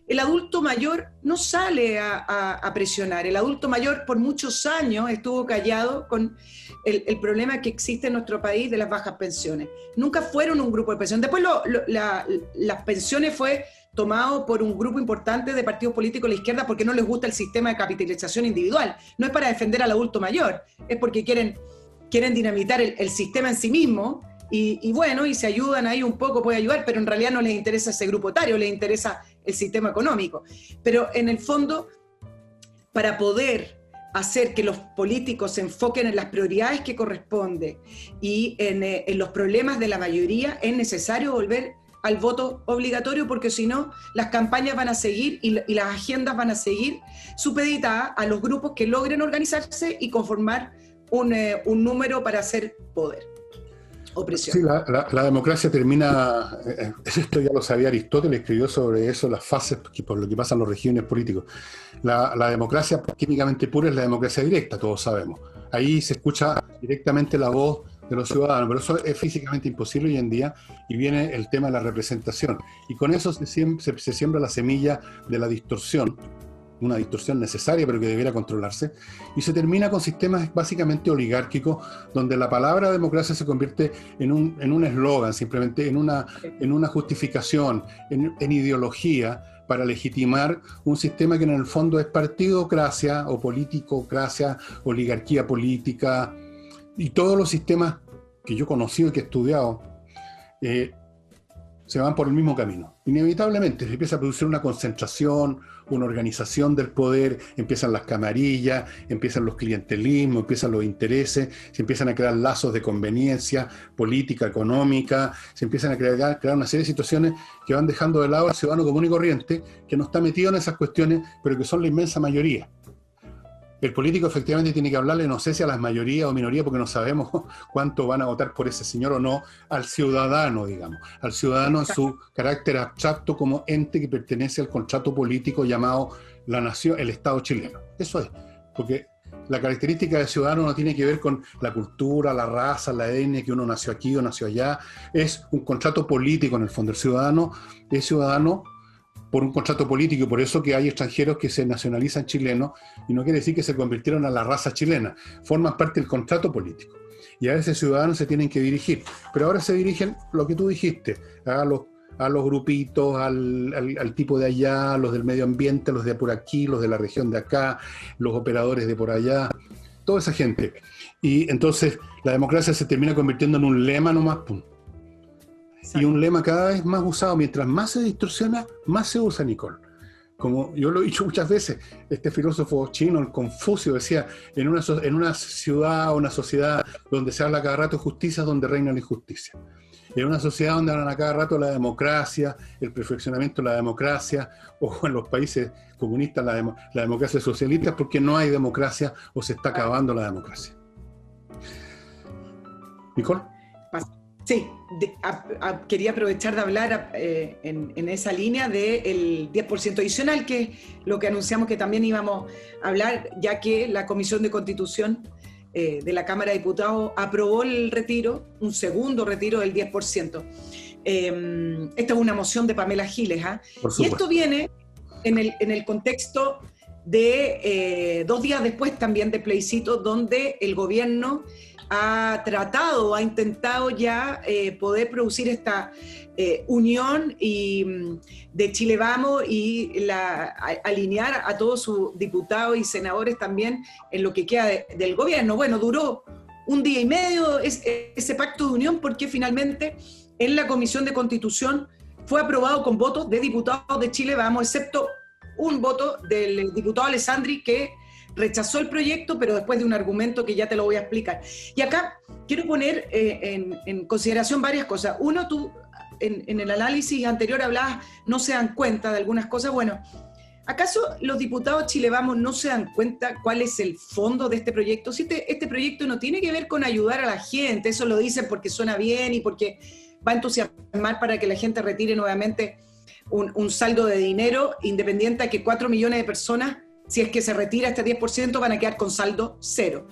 El adulto mayor no sale a presionar. El adulto mayor por muchos años estuvo callado con el problema que existe en nuestro país de las bajas pensiones. Nunca fueron un grupo de pensión. Después las pensiones fue tomado por un grupo importante de partidos políticos de la izquierda porque no les gusta el sistema de capitalización individual. No es para defender al adulto mayor, es porque quieren dinamitar el sistema en sí mismo. Y bueno, y se ayudan ahí un poco, puede ayudar, pero en realidad no les interesa ese grupo etario, les interesa el sistema económico. Pero en el fondo, para poder hacer que los políticos se enfoquen en las prioridades que corresponde y en los problemas de la mayoría, es necesario volver al voto obligatorio, porque si no, las campañas van a seguir y las agendas van a seguir supeditadas a los grupos que logren organizarse y conformar un número para hacer poder. Opresión. Sí, la democracia termina, esto ya lo sabía Aristóteles, escribió sobre eso, las fases por lo que pasan los regímenes políticos. La democracia químicamente pura es la democracia directa, todos sabemos. Ahí se escucha directamente la voz de los ciudadanos, pero eso es físicamente imposible hoy en día, y viene el tema de la representación. Y con eso se siembra la semilla de la distorsión, una distorsión necesaria pero que debiera controlarse, y se termina con sistemas básicamente oligárquicos donde la palabra democracia se convierte en un eslogan, simplemente en una justificación, en ideología para legitimar un sistema que en el fondo es partidocracia o politicocracia, oligarquía política, y todos los sistemas que yo he conocido y que he estudiado se van por el mismo camino. Inevitablemente se empieza a producir una concentración, una organización del poder, empiezan las camarillas, empiezan los clientelismos, empiezan los intereses, se empiezan a crear lazos de conveniencia política, económica, se empiezan a crear una serie de situaciones que van dejando de lado al ciudadano común y corriente, que no está metido en esas cuestiones, pero que son la inmensa mayoría. El político efectivamente tiene que hablarle, no sé si a las mayorías o minorías, porque no sabemos cuánto van a votar por ese señor o no, al ciudadano, digamos, al ciudadano en su carácter abstracto como ente que pertenece al contrato político llamado la nación, el Estado chileno. Eso es, porque la característica del ciudadano no tiene que ver con la cultura, la raza, la etnia, que uno nació aquí o nació allá, es un contrato político en el fondo. El ciudadano es ciudadano por un contrato político, y por eso que hay extranjeros que se nacionalizan chilenos, y no quiere decir que se convirtieron a la raza chilena, forman parte del contrato político. Y a ese ciudadano se tienen que dirigir. Pero ahora se dirigen, lo que tú dijiste, a los grupitos, al tipo de allá, los del medio ambiente, los de por aquí, los de la región de acá, los operadores de por allá, toda esa gente. Y entonces la democracia se termina convirtiendo en un lema nomás, pum. Y un lema cada vez más usado. Mientras más se distorsiona, más se usa, Nicole. Como yo lo he dicho muchas veces, este filósofo chino, el Confucio, decía, en una ciudad o una sociedad donde se habla cada rato de justicia, donde reina la injusticia. En una sociedad donde hablan a cada rato la democracia, el perfeccionamiento de la democracia, o en los países comunistas la democracia socialista, es porque no hay democracia o se está acabando la democracia. ¿Nicole? Sí, quería aprovechar de hablar en esa línea del 10% adicional, que es lo que anunciamos que también íbamos a hablar, ya que la Comisión de Constitución de la Cámara de Diputados aprobó el retiro, un segundo retiro del 10%. Esta es una moción de Pamela Giles, ¿eh? Y esto viene en el contexto de 2 días después también de plebiscito, donde el gobierno ha intentado ya poder producir esta unión de Chile Vamos y alinear a todos sus diputados y senadores también en lo que queda del gobierno. Bueno, duró 1 día y medio ese pacto de unión, porque finalmente en la Comisión de Constitución fue aprobado con votos de diputados de Chile Vamos, excepto un voto del diputado Alessandri, que rechazó el proyecto, pero después de un argumento que ya te lo voy a explicar. Y acá quiero poner en consideración varias cosas. Uno, tú en el análisis anterior hablabas, no se dan cuenta de algunas cosas. Bueno, ¿acaso los diputados Chile Vamos no se dan cuenta cuál es el fondo de este proyecto? Si este proyecto no tiene que ver con ayudar a la gente, eso lo dicen porque suena bien y porque va a entusiasmar para que la gente retire nuevamente un saldo de dinero, independiente a que 4 millones de personas, si es que se retira este 10%, van a quedar con saldo cero.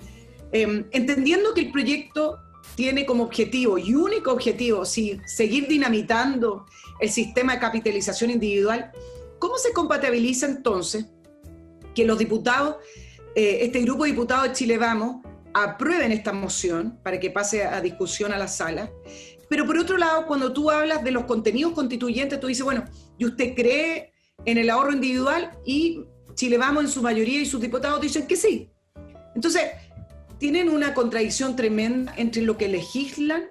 Entendiendo que el proyecto tiene como objetivo y único objetivo seguir dinamitando el sistema de capitalización individual, ¿cómo se compatibiliza entonces que los diputados, este grupo de diputados de Chile Vamos, aprueben esta moción para que pase a discusión a la sala? Pero por otro lado, cuando tú hablas de los contenidos constituyentes, tú dices, bueno, ¿y usted cree en el ahorro individual? Y Chile Vamos en su mayoría y sus diputados dicen que sí. Entonces, tienen una contradicción tremenda entre lo que legislan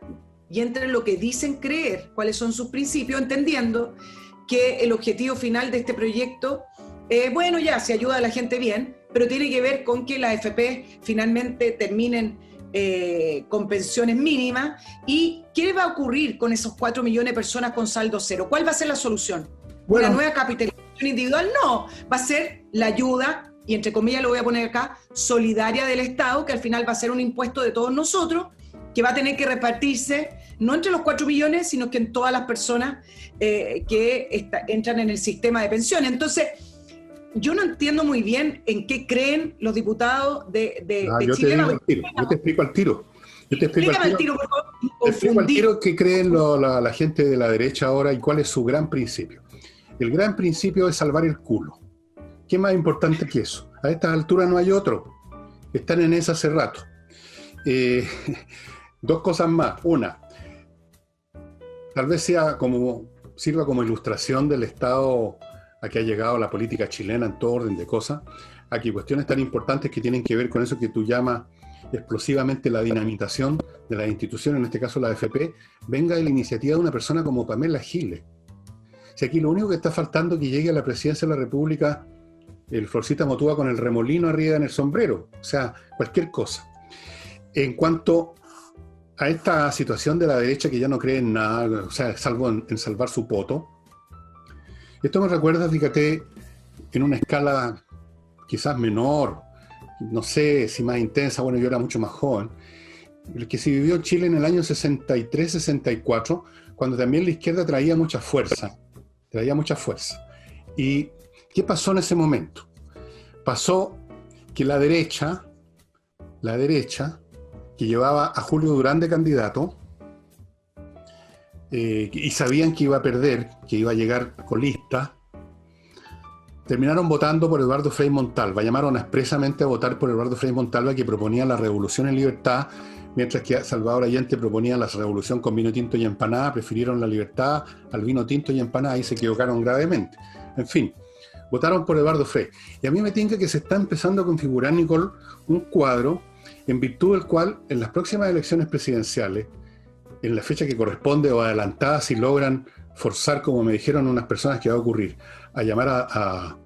y entre lo que dicen creer, cuáles son sus principios, entendiendo que el objetivo final de este proyecto, bueno, ya se ayuda a la gente bien, pero tiene que ver con que las AFP finalmente terminen con pensiones mínimas. ¿Y qué va a ocurrir con esos 4 millones de personas con saldo cero? ¿Cuál va a ser la solución? Bueno, ¿una nueva capitalización individual? No, va a ser la ayuda, y entre comillas lo voy a poner acá, solidaria del Estado, que al final va a ser un impuesto de todos nosotros, que va a tener que repartirse no entre los 4 millones, sino que en todas las personas que entran en el sistema de pensiones. Entonces, yo no entiendo muy bien en qué creen los diputados de Chile. Yo te explico al tiro. Te explico al tiro qué creen la gente de la derecha ahora y cuál es su gran principio. El gran principio es salvar el culo. ¿Qué más importante que eso? A estas alturas no hay otro. Están en esa hace rato. 2 cosas más. Una, tal vez sirva como ilustración del estado a que ha llegado la política chilena en todo orden de cosas, a que cuestiones tan importantes que tienen que ver con eso que tú llamas explosivamente la dinamitación de las instituciones, en este caso la AFP, venga de la iniciativa de una persona como Pamela Giles. Si aquí lo único que está faltando es que llegue a la presidencia de la República el Florcita Motúa con el remolino arriba en el sombrero, o sea, cualquier cosa. En cuanto a esta situación de la derecha que ya no cree en nada, o sea, salvo en salvar su poto, esto me recuerda, fíjate, en una escala quizás menor, no sé si más intensa, bueno, yo era mucho más joven, el que se vivió en Chile en el año 63-64, cuando también la izquierda traía mucha fuerza. ¿Y qué pasó en ese momento? Pasó que la derecha, que llevaba a Julio Durán de candidato, y sabían que iba a perder, que iba a llegar colista, terminaron votando por Eduardo Frei Montalva, llamaron expresamente a votar por Eduardo Frei Montalva, que proponía la revolución en libertad, mientras que Salvador Allende proponía la revolución con vino tinto y empanada. Prefirieron la libertad al vino tinto y empanada y se equivocaron gravemente. En fin, votaron por Eduardo Frei. Y a mí me tinca que se está empezando a configurar, Nicole, un cuadro en virtud del cual en las próximas elecciones presidenciales, en la fecha que corresponde o adelantada, si logran forzar, como me dijeron unas personas que va a ocurrir, a llamar a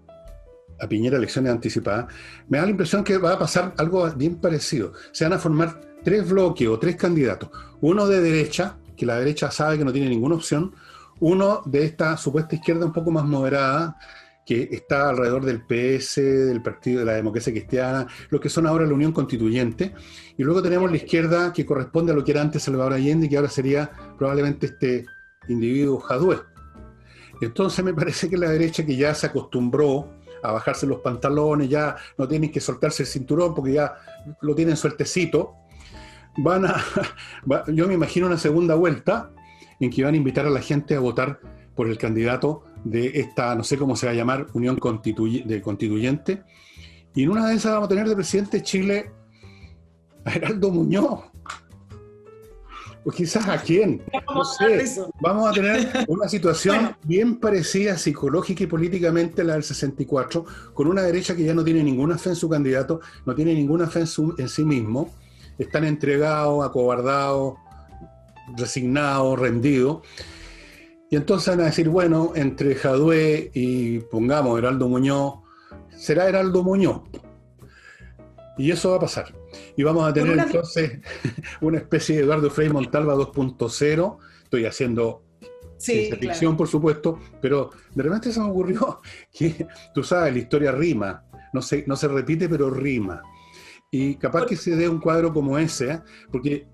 Piñera a elecciones anticipadas, me da la impresión que va a pasar algo bien parecido. Se van a formar 3 bloques o 3 candidatos. Uno de derecha, que la derecha sabe que no tiene ninguna opción. Uno de esta supuesta izquierda un poco más moderada, que está alrededor del PS, del Partido de la Democracia Cristiana, lo que son ahora la Unión Constituyente, y luego tenemos la izquierda que corresponde a lo que era antes Salvador Allende, y que ahora sería probablemente este individuo Jadue. Entonces me parece que la derecha, que ya se acostumbró a bajarse los pantalones, ya no tienen que soltarse el cinturón porque ya lo tienen sueltecito, yo me imagino una segunda vuelta en que van a invitar a la gente a votar por el candidato de esta, no sé cómo se va a llamar, Unión Constituyente, y en una de esas vamos a tener de presidente de Chile a Heraldo Muñoz. O quizás a quién, no sé. Vamos a tener una situación bien parecida psicológica y políticamente a la del 64, con una derecha que ya no tiene ninguna fe en su candidato, no tiene ninguna fe en sí mismo, están entregados, acobardados, resignados, rendidos. Y entonces van a decir, bueno, entre Jadue y, pongamos, Heraldo Muñoz, será Heraldo Muñoz. Y eso va a pasar. Y vamos a tener entonces una especie de Eduardo Frei Montalva 2.0. Estoy haciendo ciencia ficción, por supuesto, pero de repente se me ocurrió que, tú sabes, la historia rima. No se repite, pero rima. Y capaz que se dé un cuadro como ese, ¿eh? Porque,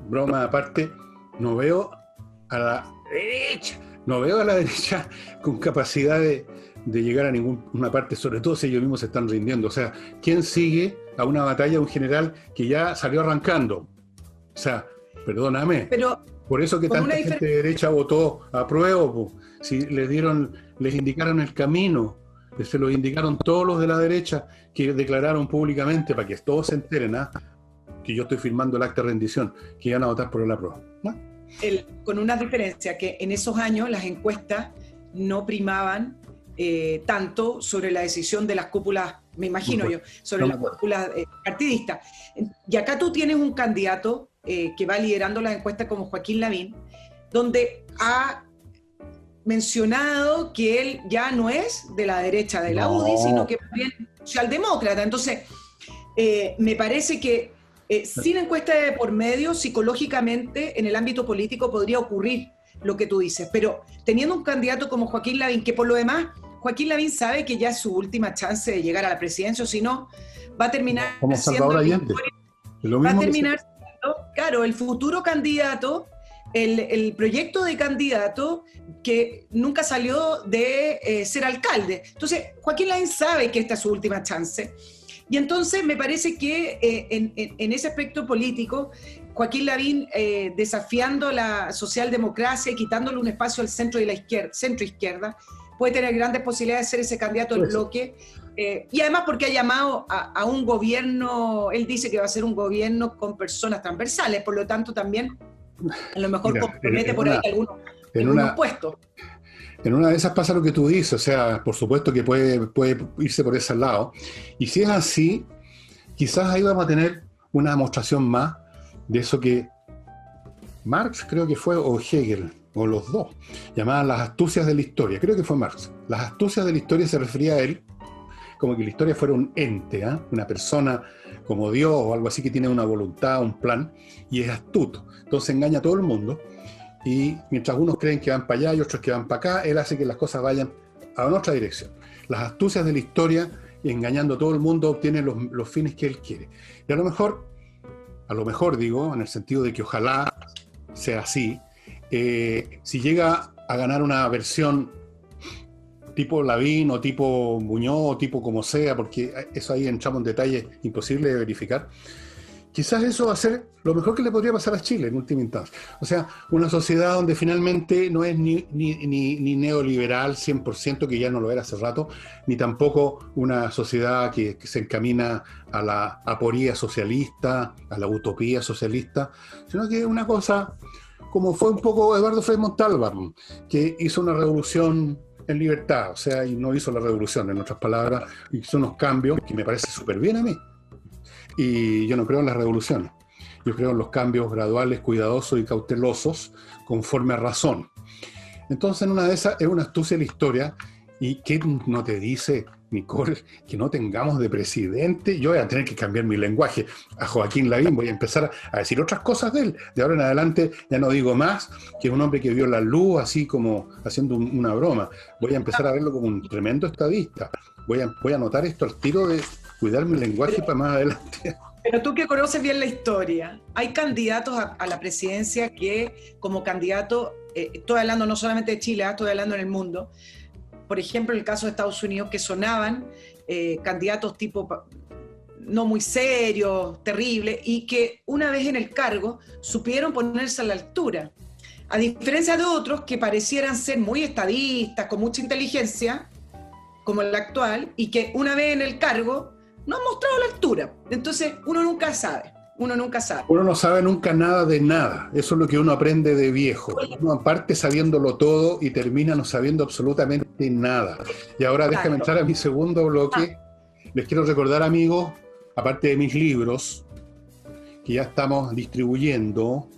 broma aparte, no veo a la derecha con capacidad de llegar a ninguna parte, sobre todo si ellos mismos se están rindiendo. O sea, ¿quién sigue a una batalla, un general que ya salió arrancando? O sea, perdóname. Pero, por eso que tanta gente de derecha votó a prueba, si les indicaron el camino, se lo indicaron todos los de la derecha que declararon públicamente, para que todos se enteren, que yo estoy firmando el acta de rendición, que iban a votar por el apruebo. Con una diferencia, que en esos años las encuestas no primaban tanto sobre la decisión de las cúpulas, me imagino yo, sobre las cúpulas partidistas. Y acá tú tienes un candidato que va liderando las encuestas como Joaquín Lavín, donde ha mencionado que él ya no es de la derecha de la UDI, sino que es bien socialdemócrata. Entonces, me parece que sin encuesta de por medio, psicológicamente, en el ámbito político podría ocurrir lo que tú dices, pero teniendo un candidato como Joaquín Lavín, que por lo demás, Joaquín Lavín sabe que ya es su última chance de llegar a la presidencia, o si no, va a terminar como Salvador Allende. Va a terminar siendo, claro, el futuro candidato, el proyecto de candidato que nunca salió de ser alcalde. Entonces, Joaquín Lavín sabe que esta es su última chance. Y entonces me parece que en ese aspecto político, Joaquín Lavín desafiando la socialdemocracia y quitándole un espacio al centro y la izquierda, centro-izquierda, puede tener grandes posibilidades de ser ese candidato del bloque. Y además porque ha llamado a un gobierno, él dice que va a ser un gobierno con personas transversales, por lo tanto también a lo mejor compromete por ahí algunos puestos. En una de esas pasa lo que tú dices, o sea, por supuesto que puede irse por ese lado. Y si es así, quizás ahí vamos a tener una demostración más de eso que Marx, creo que fue, o Hegel, o los dos, llamaban las astucias de la historia. Creo que fue Marx. Las astucias de la historia se refería a él como que la historia fuera un ente, una persona como Dios o algo así que tiene una voluntad, un plan, y es astuto. Entonces engaña a todo el mundo. Y mientras unos creen que van para allá y otros que van para acá, él hace que las cosas vayan a otra dirección. Las astucias de la historia, y engañando a todo el mundo, obtiene los fines que él quiere. Y a lo mejor digo, en el sentido de que ojalá sea así, si llega a ganar una versión tipo Lavín o tipo Muñoz o tipo como sea, porque eso ahí entramos en detalles imposibles de verificar, quizás eso va a ser lo mejor que le podría pasar a Chile en última instancia. O sea, una sociedad donde finalmente no es ni neoliberal 100%, que ya no lo era hace rato, ni tampoco una sociedad que se encamina a la aporía socialista, a la utopía socialista, sino que es una cosa como fue un poco Eduardo Frei Montalva, que hizo una revolución en libertad, o sea, y no hizo la revolución, en otras palabras, hizo unos cambios que me parece súper bien a mí. Y yo no creo en las revoluciones, yo creo en los cambios graduales, cuidadosos y cautelosos, conforme a razón. Entonces, en una de esas es una astucia de la historia, y ¿qué no te dice Nicole, que no tengamos de presidente, yo voy a tener que cambiar mi lenguaje. A Joaquín Lavín voy a empezar a decir otras cosas de él. De ahora en adelante ya no digo más que es un hombre que vio la luz así como haciendo una broma. Voy a empezar a verlo como un tremendo estadista. Voy a anotar esto al tiro de cuidar mi lenguaje para más adelante. Pero tú que conoces bien la historia, hay candidatos a la presidencia que como candidato, estoy hablando no solamente de Chile, estoy hablando en el mundo, por ejemplo, en el caso de Estados Unidos, que sonaban candidatos tipo no muy serios, terribles, y que una vez en el cargo supieron ponerse a la altura. A diferencia de otros que parecieran ser muy estadistas, con mucha inteligencia, como el actual, y que una vez en el cargo no han mostrado la altura. Entonces, uno nunca sabe. Uno no sabe nunca nada de nada. Eso es lo que uno aprende de viejo. Uno parte sabiéndolo todo y termina no sabiendo absolutamente nada. Y ahora déjame entrar a mi segundo bloque. Les quiero recordar, amigos, aparte de mis libros, que ya estamos distribuyendo,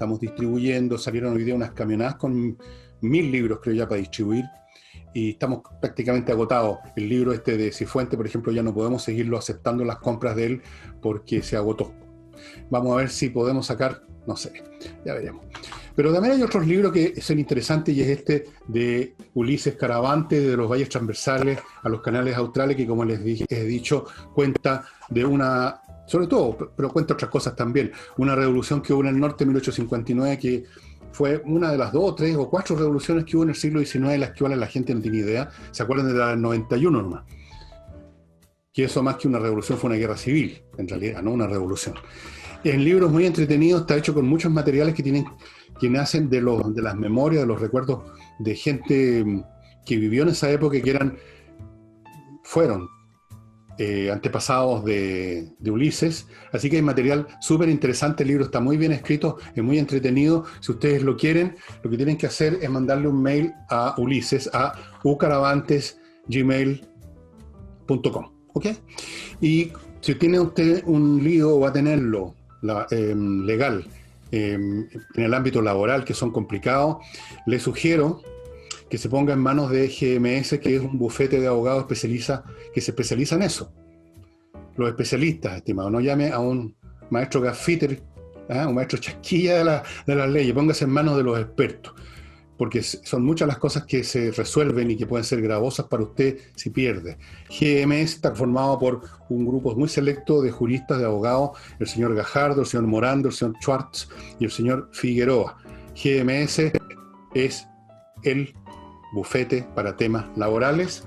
salieron hoy día unas camionadas con 1000 libros, creo ya, para distribuir. Y estamos prácticamente agotados. El libro este de Cifuentes, por ejemplo, ya no podemos seguirlo aceptando las compras de él porque se agotó. Vamos a ver si podemos sacar, no sé, ya veremos. Pero también hay otros libros que son interesantes y es este de Ulises Caravante, de los valles transversales a los canales australes, que como les he dicho, cuenta de una, sobre todo, pero cuenta otras cosas también, una revolución que hubo en el norte en 1859 que fue una de las 2, 3 o 4 revoluciones que hubo en el siglo XIX, de las que la gente no tiene idea. ¿Se acuerdan de la del 91 nomás? Que eso más que una revolución fue una guerra civil, en realidad, no una revolución. En libros muy entretenidos, está hecho con muchos materiales que nacen de las memorias, de los recuerdos de gente que vivió en esa época y que fueron antepasados de Ulises. Así que hay material súper interesante, el libro está muy bien escrito, es muy entretenido. Si ustedes lo quieren, lo que tienen que hacer es mandarle un mail a Ulises, a ucaravantes@gmail.com. ¿Ok? Y si tiene usted un lío o va a tenerlo legal en el ámbito laboral, que son complicados, le sugiero que se ponga en manos de GMS, que es un bufete de abogados que se especializa en eso. Los especialistas, estimado, no llame a un maestro gaffiter, un maestro chasquilla de las leyes, póngase en manos de los expertos, porque son muchas las cosas que se resuelven y que pueden ser gravosas para usted si pierde. GMS está formado por un grupo muy selecto de juristas, de abogados, el señor Gajardo, el señor Morando, el señor Schwartz y el señor Figueroa. GMS es el bufete para temas laborales.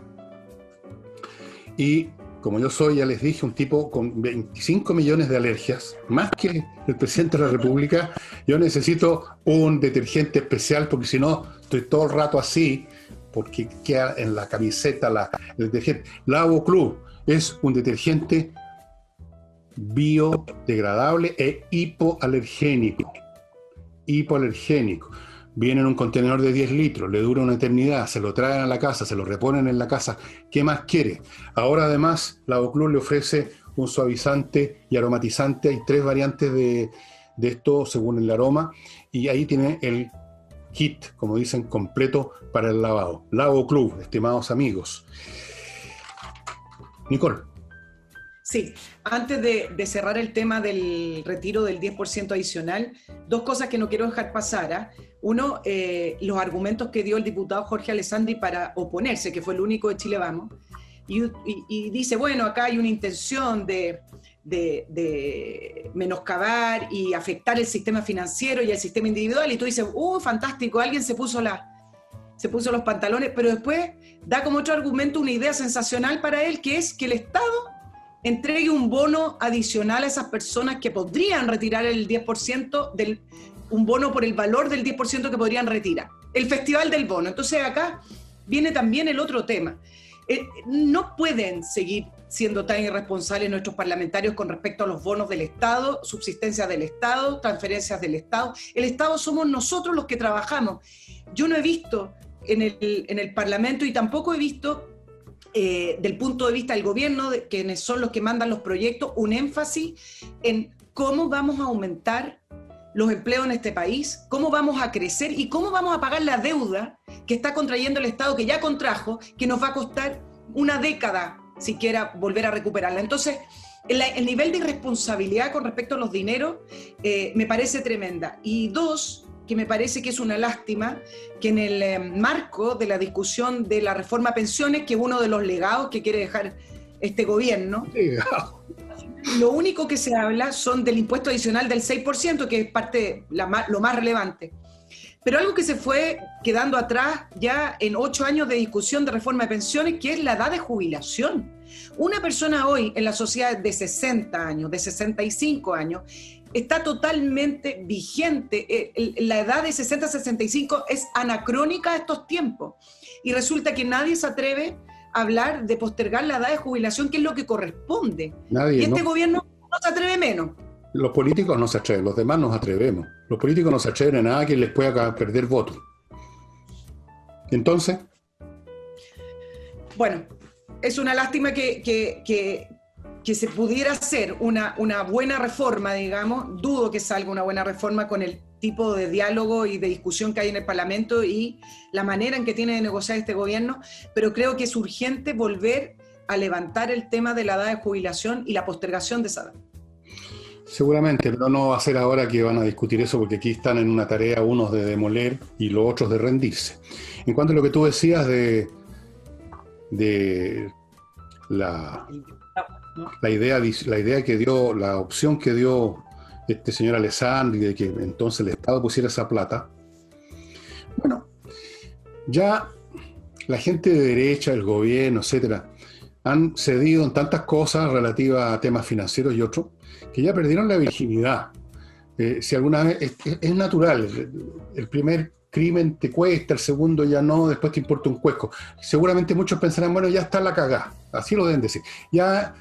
Y como yo soy, ya les dije, un tipo con 25 millones de alergias, más que el presidente de la República, yo necesito un detergente especial, porque si no, estoy todo el rato así, porque queda en la camiseta el detergente. Lavo Club es un detergente biodegradable e hipoalergénico. Viene en un contenedor de 10 litros, le dura una eternidad, se lo traen a la casa, se lo reponen en la casa. ¿Qué más quiere? Ahora además, Lavoclub le ofrece un suavizante y aromatizante. Hay 3 variantes de esto según el aroma. Y ahí tiene el kit, como dicen, completo para el lavado. Lavoclub, estimados amigos. Nicole. Sí, antes de cerrar el tema del retiro del 10% adicional, 2 cosas que no quiero dejar pasar. Uno, los argumentos que dio el diputado Jorge Alessandri para oponerse, que fue el único de Chile Vamos, y dice, bueno, acá hay una intención de menoscabar y afectar el sistema financiero y el sistema individual, y tú dices, fantástico, alguien se puso los pantalones, pero después da como otro argumento una idea sensacional para él, que es que el Estado entregue un bono adicional a esas personas que podrían retirar el 10%, un bono por el valor del 10% que podrían retirar. El festival del bono. Entonces acá viene también el otro tema. No pueden seguir siendo tan irresponsables nuestros parlamentarios con respecto a los bonos del Estado, subsistencia del Estado, transferencias del Estado. El Estado somos nosotros los que trabajamos. Yo no he visto en el Parlamento y tampoco he visto del punto de vista del gobierno, de quienes son los que mandan los proyectos, un énfasis en cómo vamos a aumentar los empleos en este país, cómo vamos a crecer y cómo vamos a pagar la deuda que está contrayendo el Estado, que ya contrajo, que nos va a costar una década siquiera volver a recuperarla. Entonces, el nivel de irresponsabilidad con respecto a los dineros me parece tremenda. Y dos, que me parece que es una lástima que en el marco de la discusión de la reforma a pensiones, que es uno de los legados que quiere dejar este gobierno, lo único que se habla son del impuesto adicional del 6%, que es parte, lo más relevante. Pero algo que se fue quedando atrás ya en 8 años de discusión de reforma de pensiones, que es la edad de jubilación. Una persona hoy en la sociedad de 60 años, de 65 años, está totalmente vigente. La edad de 60 a 65 es anacrónica a estos tiempos. Y resulta que nadie se atreve a hablar de postergar la edad de jubilación, que es lo que corresponde. Nadie, y este gobierno no se atreve menos. Los políticos no se atreven, los demás nos atrevemos. Los políticos no se atreven a nada que les pueda perder votos. Entonces... Bueno, es una lástima que se pudiera hacer una buena reforma, digamos. Dudo que salga una buena reforma con el tipo de diálogo y de discusión que hay en el Parlamento y la manera en que tiene de negociar este gobierno, pero creo que es urgente volver a levantar el tema de la edad de jubilación y la postergación de esa edad. Seguramente, pero no va a ser ahora que van a discutir eso, porque aquí están en una tarea unos de demoler y los otros de rendirse. En cuanto a lo que tú decías de la idea que dio, la opción que dio este señor Alessandri de que entonces el Estado pusiera esa plata, bueno, ya la gente de derecha, el gobierno, etcétera, han cedido en tantas cosas relativas a temas financieros y otros, que ya perdieron la virginidad. Si alguna vez es natural, el primer crimen te cuesta, el segundo ya no, después te importa un cuesco. Seguramente muchos pensarán, bueno, ya está la cagá, así lo deben decir. Ya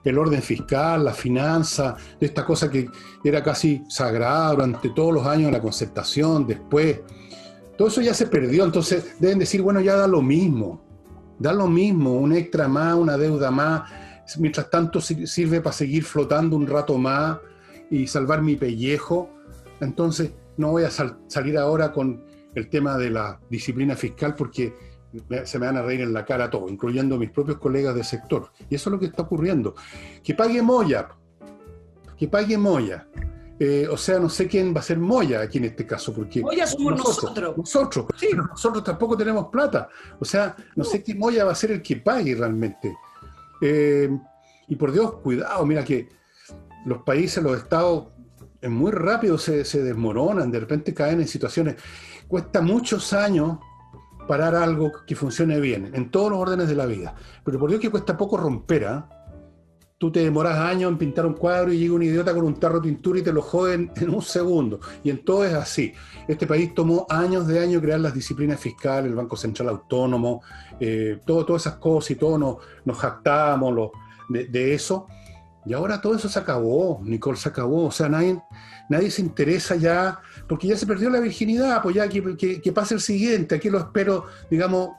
el orden fiscal, la finanza, de esta cosa que era casi sagrada durante todos los años de la concertación, después, todo eso ya se perdió, entonces deben decir, bueno, ya da lo mismo, un extra más, una deuda más, mientras tanto sirve para seguir flotando un rato más y salvar mi pellejo. Entonces no voy a salir ahora con el tema de la disciplina fiscal porque se me van a reír en la cara todo, incluyendo mis propios colegas del sector. Y eso es lo que está ocurriendo. Que pague Moya. O sea, no sé quién va a ser Moya aquí en este caso, porque Moya somos nosotros. Sí. Pero nosotros tampoco tenemos plata. O sea, no sé qué Moya va a ser el que pague realmente. Y por Dios, cuidado, mira que los países, los estados, muy rápido se desmoronan, de repente caen en situaciones. Cuesta muchos años parar algo que funcione bien, en todos los órdenes de la vida. Pero por Dios que cuesta poco romper, ¿eh? Tú te demoras años en pintar un cuadro y llega un idiota con un tarro de tintura y te lo joden en un segundo. Y en todo es así. Este país tomó años crear las disciplinas fiscales, el Banco Central Autónomo, todas esas cosas y todos nos jactamos de eso. Y ahora todo eso se acabó, Nicole, se acabó. O sea, nadie se interesa ya, porque ya se perdió la virginidad, pues ya que pase el siguiente. Aquí lo espero, digamos,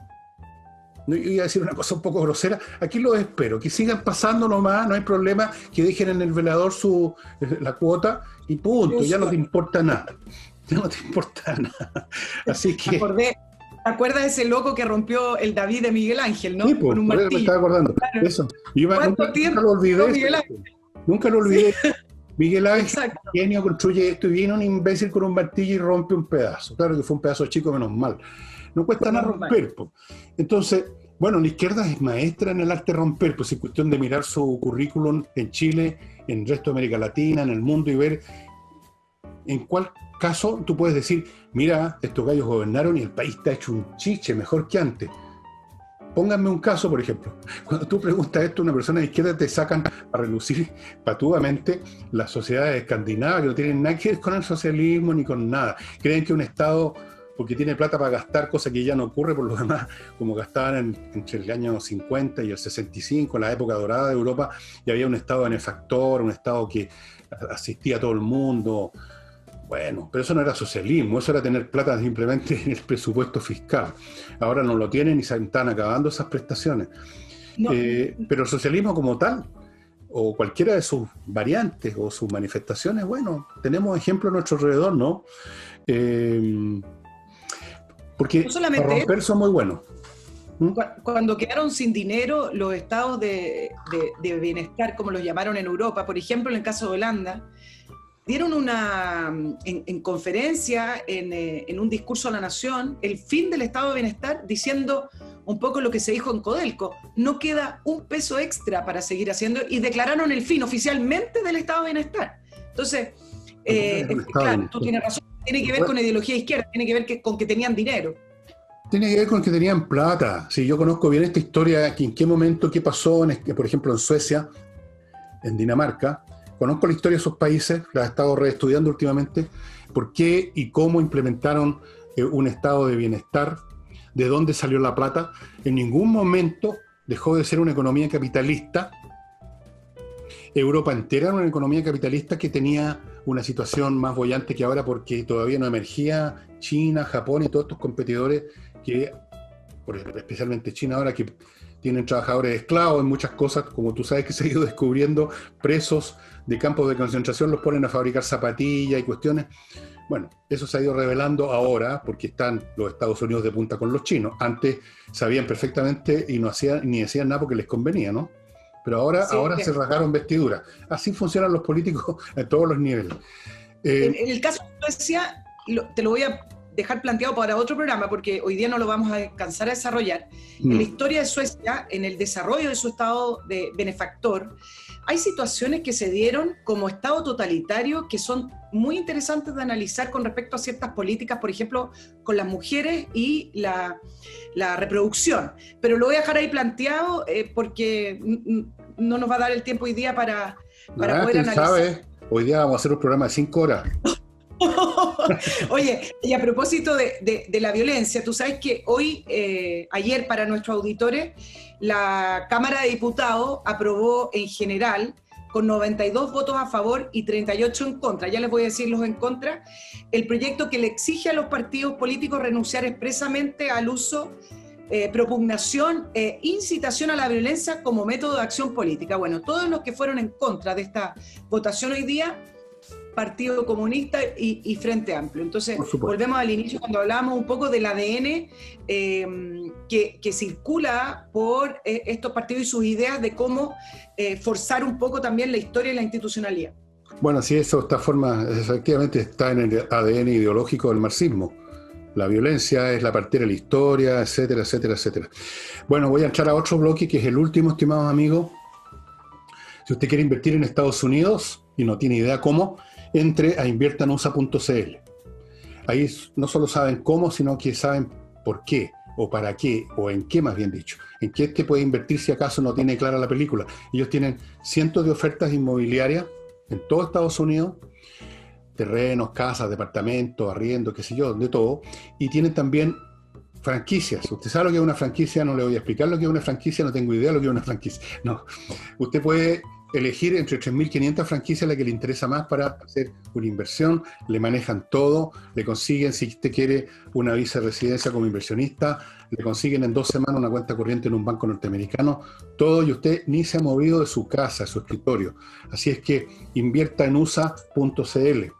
no iba a decir una cosa un poco grosera, aquí lo espero, que sigan pasando nomás, no hay problema, que dejen en el velador la cuota y punto, ya no te importa nada. Ya no te importa nada. Así que... ¿Te acuerdas de ese loco que rompió el David de Miguel Ángel, no? Sí, pues, con un martillo. Me estaba acordando. Claro. Eso. Nunca lo olvidé. Nunca lo olvidé. Sí. Miguel Ángel, genio, construye esto y viene un imbécil con un martillo y rompe un pedazo. Claro que fue un pedazo chico, menos mal. No cuesta nada romper. Pues. Entonces, bueno, la izquierda es maestra en el arte de romper, pues es cuestión de mirar su currículum en Chile, en el resto de América Latina, en el mundo y ver en cuál caso tú puedes decir, mira, estos gallos gobernaron y el país está hecho un chiche, mejor que antes. Pónganme un caso, por ejemplo. Cuando tú preguntas esto a una persona de izquierda, te sacan a relucir patudamente las sociedades escandinavas, que no tienen nada que ver con el socialismo ni con nada. Creen que un Estado, porque tiene plata para gastar, cosa que ya no ocurre por lo demás, como gastaban entre el año 50 y el 65, en la época dorada de Europa, y había un Estado benefactor, un Estado que asistía a todo el mundo. Bueno, pero eso no era socialismo, eso era tener plata simplemente en el presupuesto fiscal. Ahora no lo tienen y se están acabando esas prestaciones. No. Pero el socialismo como tal, o cualquiera de sus variantes o sus manifestaciones, bueno, tenemos ejemplos a nuestro alrededor, ¿no? Porque no para romper son muy buenos. ¿Mm? Cuando quedaron sin dinero los estados de bienestar, como los llamaron en Europa, por ejemplo, en el caso de Holanda, dieron en conferencia, en un discurso a la nación, el fin del estado de bienestar, diciendo un poco lo que se dijo en Codelco: no queda un peso extra para seguir haciendo, y declararon el fin oficialmente del estado de bienestar. Entonces, claro, tú tienes razón, tiene que ver con ideología izquierda, tiene que ver con que tenían dinero. Tiene que ver con que tenían plata. Sí, yo conozco bien esta historia, que en qué momento, qué pasó, por ejemplo, en Suecia, en Dinamarca. Conozco la historia de esos países, la he estado reestudiando últimamente, por qué y cómo implementaron un estado de bienestar, de dónde salió la plata. En ningún momento dejó de ser una economía capitalista. Europa entera era una economía capitalista que tenía una situación más boyante que ahora, porque todavía no emergía China, Japón y todos estos competidores que, especialmente China ahora, que tienen trabajadores esclavos en muchas cosas, como tú sabes, que se ha ido descubriendo, presos de campos de concentración, los ponen a fabricar zapatillas y cuestiones. Bueno, eso se ha ido revelando ahora porque están los Estados Unidos de punta con los chinos. Antes sabían perfectamente y no hacían ni decían nada porque les convenía, ¿no? Pero ahora, Sí, ahora se rasgaron vestiduras. Así funcionan los políticos a todos los niveles. En el caso de Suecia, te lo voy a dejar planteado para otro programa, porque hoy día no lo vamos a alcanzar a desarrollar. En la historia de Suecia, en el desarrollo de su estado de benefactor, hay situaciones que se dieron como estado totalitario que son muy interesantes de analizar con respecto a ciertas políticas, por ejemplo, con las mujeres y la reproducción. Pero lo voy a dejar ahí planteado porque no nos va a dar el tiempo hoy día para poder analizar. ¿Sabe? Hoy día vamos a hacer un programa de 5 horas. Oye, y a propósito de la violencia, tú sabes que ayer para nuestros auditores, la Cámara de Diputados aprobó en general, con 92 votos a favor y 38 en contra, ya les voy a decir los en contra, el proyecto que le exige a los partidos políticos renunciar expresamente al uso, propugnación e incitación a la violencia como método de acción política. Bueno, todos los que fueron en contra de esta votación hoy día, Partido Comunista y Frente Amplio. Entonces, volvemos al inicio cuando hablábamos un poco del ADN que circula por estos partidos y sus ideas de cómo forzar un poco también la historia y la institucionalidad. Bueno, sí, efectivamente está en el ADN ideológico del marxismo. La violencia es la partera de la historia, etcétera, etcétera, etcétera. Bueno, voy a entrar a otro bloque que es el último, estimados amigos. Si usted quiere invertir en Estados Unidos y no tiene idea cómo, entre a inviertanusa.cl. Ahí no solo saben cómo, sino que saben por qué, o para qué, o en qué, más bien dicho. En qué te puede invertir si acaso no tiene clara la película. Ellos tienen cientos de ofertas inmobiliarias en todo Estados Unidos, terrenos, casas, departamentos, arriendo, qué sé yo, de todo. Y tienen también franquicias. Usted sabe lo que es una franquicia, no le voy a explicar lo que es una franquicia, no tengo idea de lo que es una franquicia. No, usted puede elegir entre 3.500 franquicias la que le interesa más para hacer una inversión, le manejan todo, le consiguen, si usted quiere una visa de residencia como inversionista, le consiguen en 2 semanas una cuenta corriente en un banco norteamericano, todo, y usted ni se ha movido de su casa, de su escritorio. Así es que invierta en USA.cl.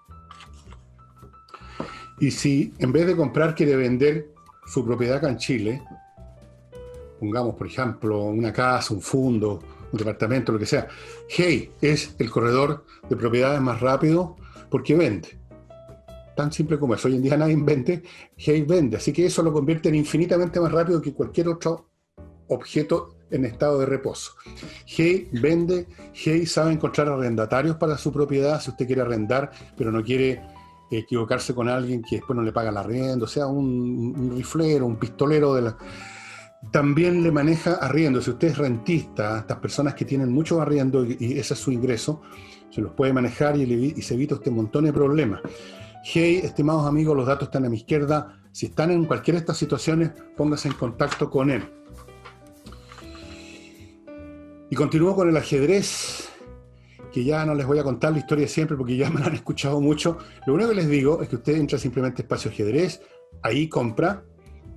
Y si en vez de comprar quiere vender su propiedad acá en Chile, pongamos por ejemplo una casa, un fondo, un departamento, lo que sea, Hey es el corredor de propiedades más rápido porque vende. Tan simple como eso. Hoy en día nadie vende, Hey vende. Así que eso lo convierte en infinitamente más rápido que cualquier otro objeto en estado de reposo. Hey vende, Hey sabe encontrar arrendatarios para su propiedad si usted quiere arrendar, pero no quiere equivocarse con alguien que después no le paga el arriendo, o sea, un riflero, un pistolero. También le maneja arriendo. Si usted es rentista, estas personas que tienen mucho arriendo y ese es su ingreso, se los puede manejar y se evita usted un montón de problemas. Hey, estimados amigos, los datos están a mi izquierda. Si están en cualquiera de estas situaciones, póngase en contacto con él. Y continúo con el ajedrez, que ya no les voy a contar la historia siempre porque ya me la han escuchado mucho. Lo único que les digo es que usted entra simplemente a Espacio Ajedrez, ahí compra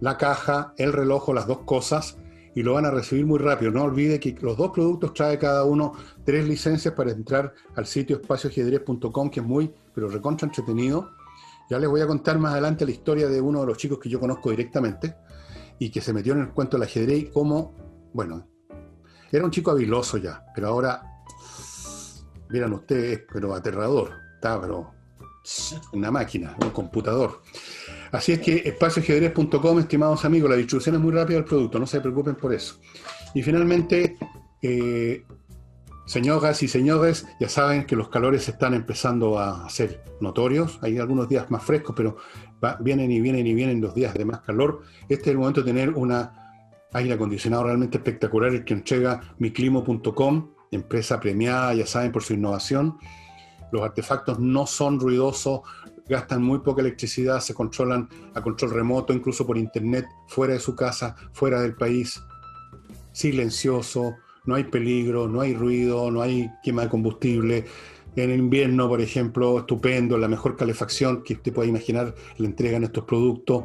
la caja, el reloj, las 2 cosas, y lo van a recibir muy rápido. No olvide que los 2 productos trae cada uno 3 licencias para entrar al sitio espacioajedrez.com, que es muy, pero recontra entretenido. Ya les voy a contar más adelante la historia de uno de los chicos que yo conozco directamente, y que se metió en el cuento del ajedrez y cómo, bueno, era un chico habiloso ya, pero ahora, miran ustedes, pero aterrador, está, pero una máquina, un computador. Así es que espacioajedrez.com, estimados amigos, la distribución es muy rápida del producto, no se preocupen por eso. Y finalmente, señoras y señores, ya saben que los calores están empezando a ser notorios. Hay algunos días más frescos, pero vienen y vienen y vienen los días de más calor. Este es el momento de tener un aire acondicionado realmente espectacular, el que entrega miclimo.com, empresa premiada, ya saben, por su innovación. Los artefactos no son ruidosos, gastan muy poca electricidad, se controlan a control remoto, incluso por internet, fuera de su casa, fuera del país. Silencioso, no hay peligro, no hay ruido, no hay quema de combustible. En invierno, por ejemplo, estupendo, la mejor calefacción que usted pueda imaginar le entregan estos productos.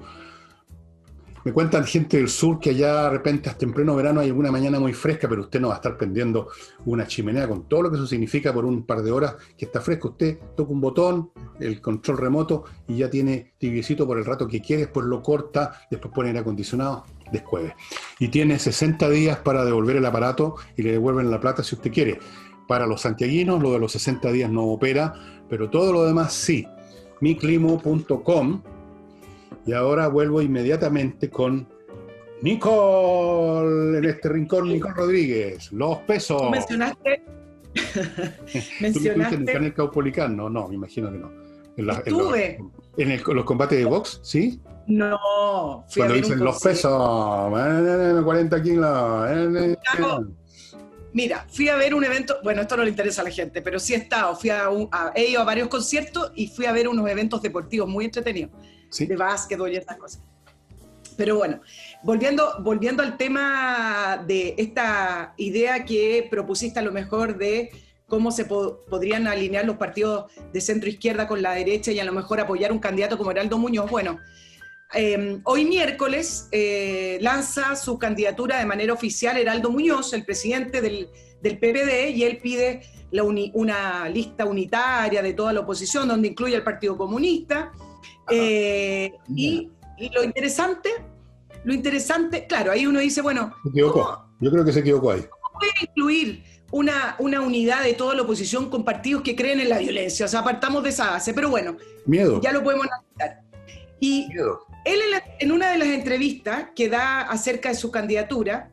Me cuentan gente del sur que allá de repente hasta en pleno verano hay alguna mañana muy fresca, pero usted no va a estar prendiendo una chimenea con todo lo que eso significa por un par de horas que está fresco. Usted toca un botón, el control remoto, y ya tiene tibiecito por el rato que quiere, después lo corta, después pone aire acondicionado, descueve. Y tiene 60 días para devolver el aparato y le devuelven la plata si usted quiere. Para los santiaguinos, lo de los 60 días no opera, pero todo lo demás sí. miclimo.com. Y ahora vuelvo inmediatamente con Nicole, en este rincón, Nicole Rodríguez. Los pesos. Tú mencionaste... ¿Tú estuviste en el canal Caupolicán? No, me imagino que no. Estuve. En los combates de box, ¿sí? No. Cuando dicen los pesos, 40 kilos. Mira, fui a ver un evento, bueno, esto no le interesa a la gente, pero sí he estado, he ido a varios conciertos y fui a ver unos eventos deportivos muy entretenidos, ¿sí? De básquetbol y estas cosas. Pero bueno, volviendo al tema de esta idea que propusiste a lo mejor de cómo se podrían alinear los partidos de centro izquierda con la derecha y a lo mejor apoyar un candidato como Heraldo Muñoz, bueno, hoy miércoles lanza su candidatura de manera oficial Heraldo Muñoz, el presidente del PPD, y él pide una lista unitaria de toda la oposición, donde incluye al Partido Comunista. Y lo interesante, claro, ahí uno dice, bueno, se equivocó. Yo creo que se equivocó ahí. ¿Cómo puede incluir una unidad de toda la oposición con partidos que creen en la violencia? O sea, apartamos de esa base, pero bueno, ya lo podemos analizar. Y él en una de las entrevistas que da acerca de su candidatura,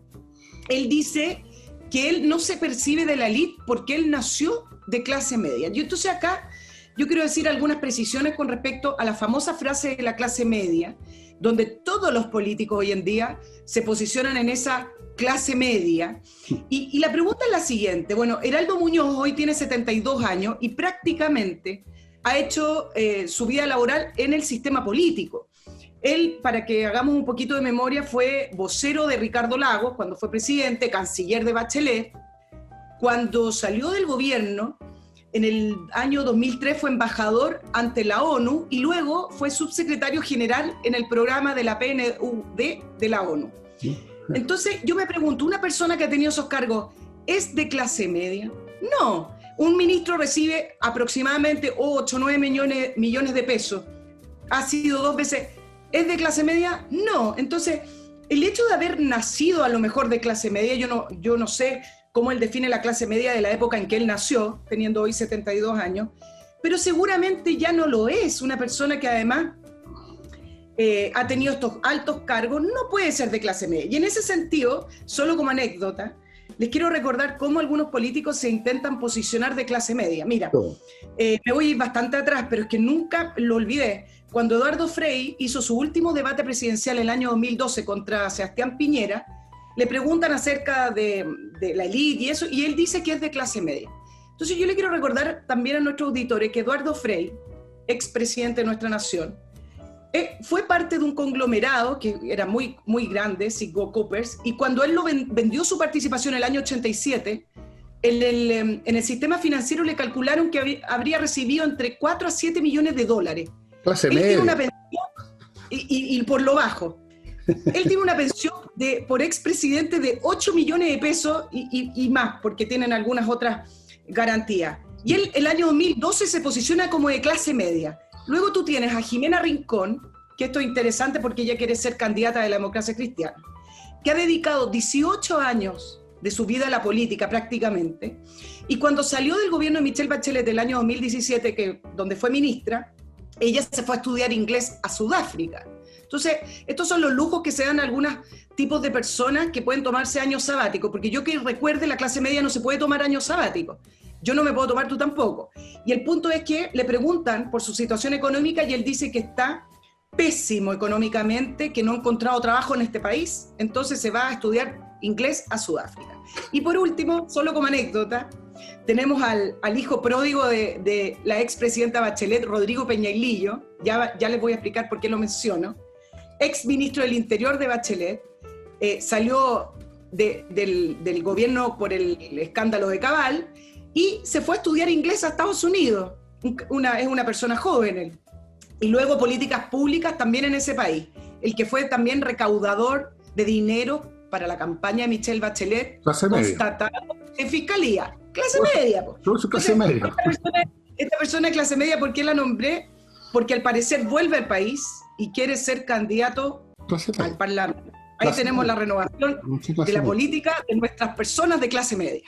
él dice que él no se percibe de la élite porque él nació de clase media. Y entonces acá yo quiero decir algunas precisiones con respecto a la famosa frase de la clase media, donde todos los políticos hoy en día se posicionan en esa clase media. Y la pregunta es la siguiente. Bueno, Heraldo Muñoz hoy tiene 72 años y prácticamente ha hecho su vida laboral en el sistema político. Él, para que hagamos un poquito de memoria, fue vocero de Ricardo Lagos cuando fue presidente, canciller de Bachelet. Cuando salió del gobierno, en el año 2003 fue embajador ante la ONU y luego fue subsecretario general en el programa de la PNUD de la ONU. Entonces yo me pregunto, ¿una persona que ha tenido esos cargos es de clase media? No. Un ministro recibe aproximadamente 8 o 9 millones de pesos. Ha sido 2 veces. ¿Es de clase media? No. Entonces, el hecho de haber nacido a lo mejor de clase media, yo no sé cómo él define la clase media de la época en que él nació, teniendo hoy 72 años, pero seguramente ya no lo es. Una persona que además ha tenido estos altos cargos no puede ser de clase media. Y en ese sentido, solo como anécdota, les quiero recordar cómo algunos políticos se intentan posicionar de clase media. Mira, me voy a ir bastante atrás, pero es que nunca lo olvidé. Cuando Eduardo Frei hizo su último debate presidencial en el año 2012 contra Sebastián Piñera, le preguntan acerca de la élite y eso, y él dice que es de clase media. Entonces yo le quiero recordar también a nuestros auditores que Eduardo Frei, expresidente de nuestra nación, fue parte de un conglomerado que era muy, muy grande, Citgo Coopers, y cuando él vendió su participación en el año 87, en el sistema financiero le calcularon que habría recibido entre 4 a 7 millones de dólares. Clase él media. Tiene una pensión, y por lo bajo. Él tiene una pensión por expresidente de 8 millones de pesos y más, porque tienen algunas otras garantías. Y él, el año 2012, se posiciona como de clase media. Luego tú tienes a Jimena Rincón, que esto es interesante porque ella quiere ser candidata de la democracia cristiana, que ha dedicado 18 años de su vida a la política prácticamente, y cuando salió del gobierno de Michelle Bachelet del año 2017, donde fue ministra, ella se fue a estudiar inglés a Sudáfrica. Entonces, estos son los lujos que se dan a algunos tipos de personas que pueden tomarse años sabáticos, porque yo que recuerde, la clase media no se puede tomar años sabáticos. Yo no me puedo tomar, tú tampoco. Y el punto es que le preguntan por su situación económica y él dice que está pésimo económicamente, que no ha encontrado trabajo en este país, entonces se va a estudiar inglés a Sudáfrica. Y por último, solo como anécdota, tenemos al hijo pródigo de la expresidenta Bachelet, Rodrigo Peñailillo, ya les voy a explicar por qué lo menciono, ex ministro del Interior de Bachelet, salió del gobierno por el escándalo de Cabal y se fue a estudiar inglés a Estados Unidos. Es una persona joven él. Y luego políticas públicas también en ese país. El que fue también recaudador de dinero para la campaña de Michelle Bachelet, constatado en fiscalía. Clase media. Clase media. Esta persona de clase media, ¿por qué la nombré? Porque al parecer vuelve al país y quiere ser candidato al Parlamento. Ahí tenemos la renovación de la política de nuestras personas de clase media.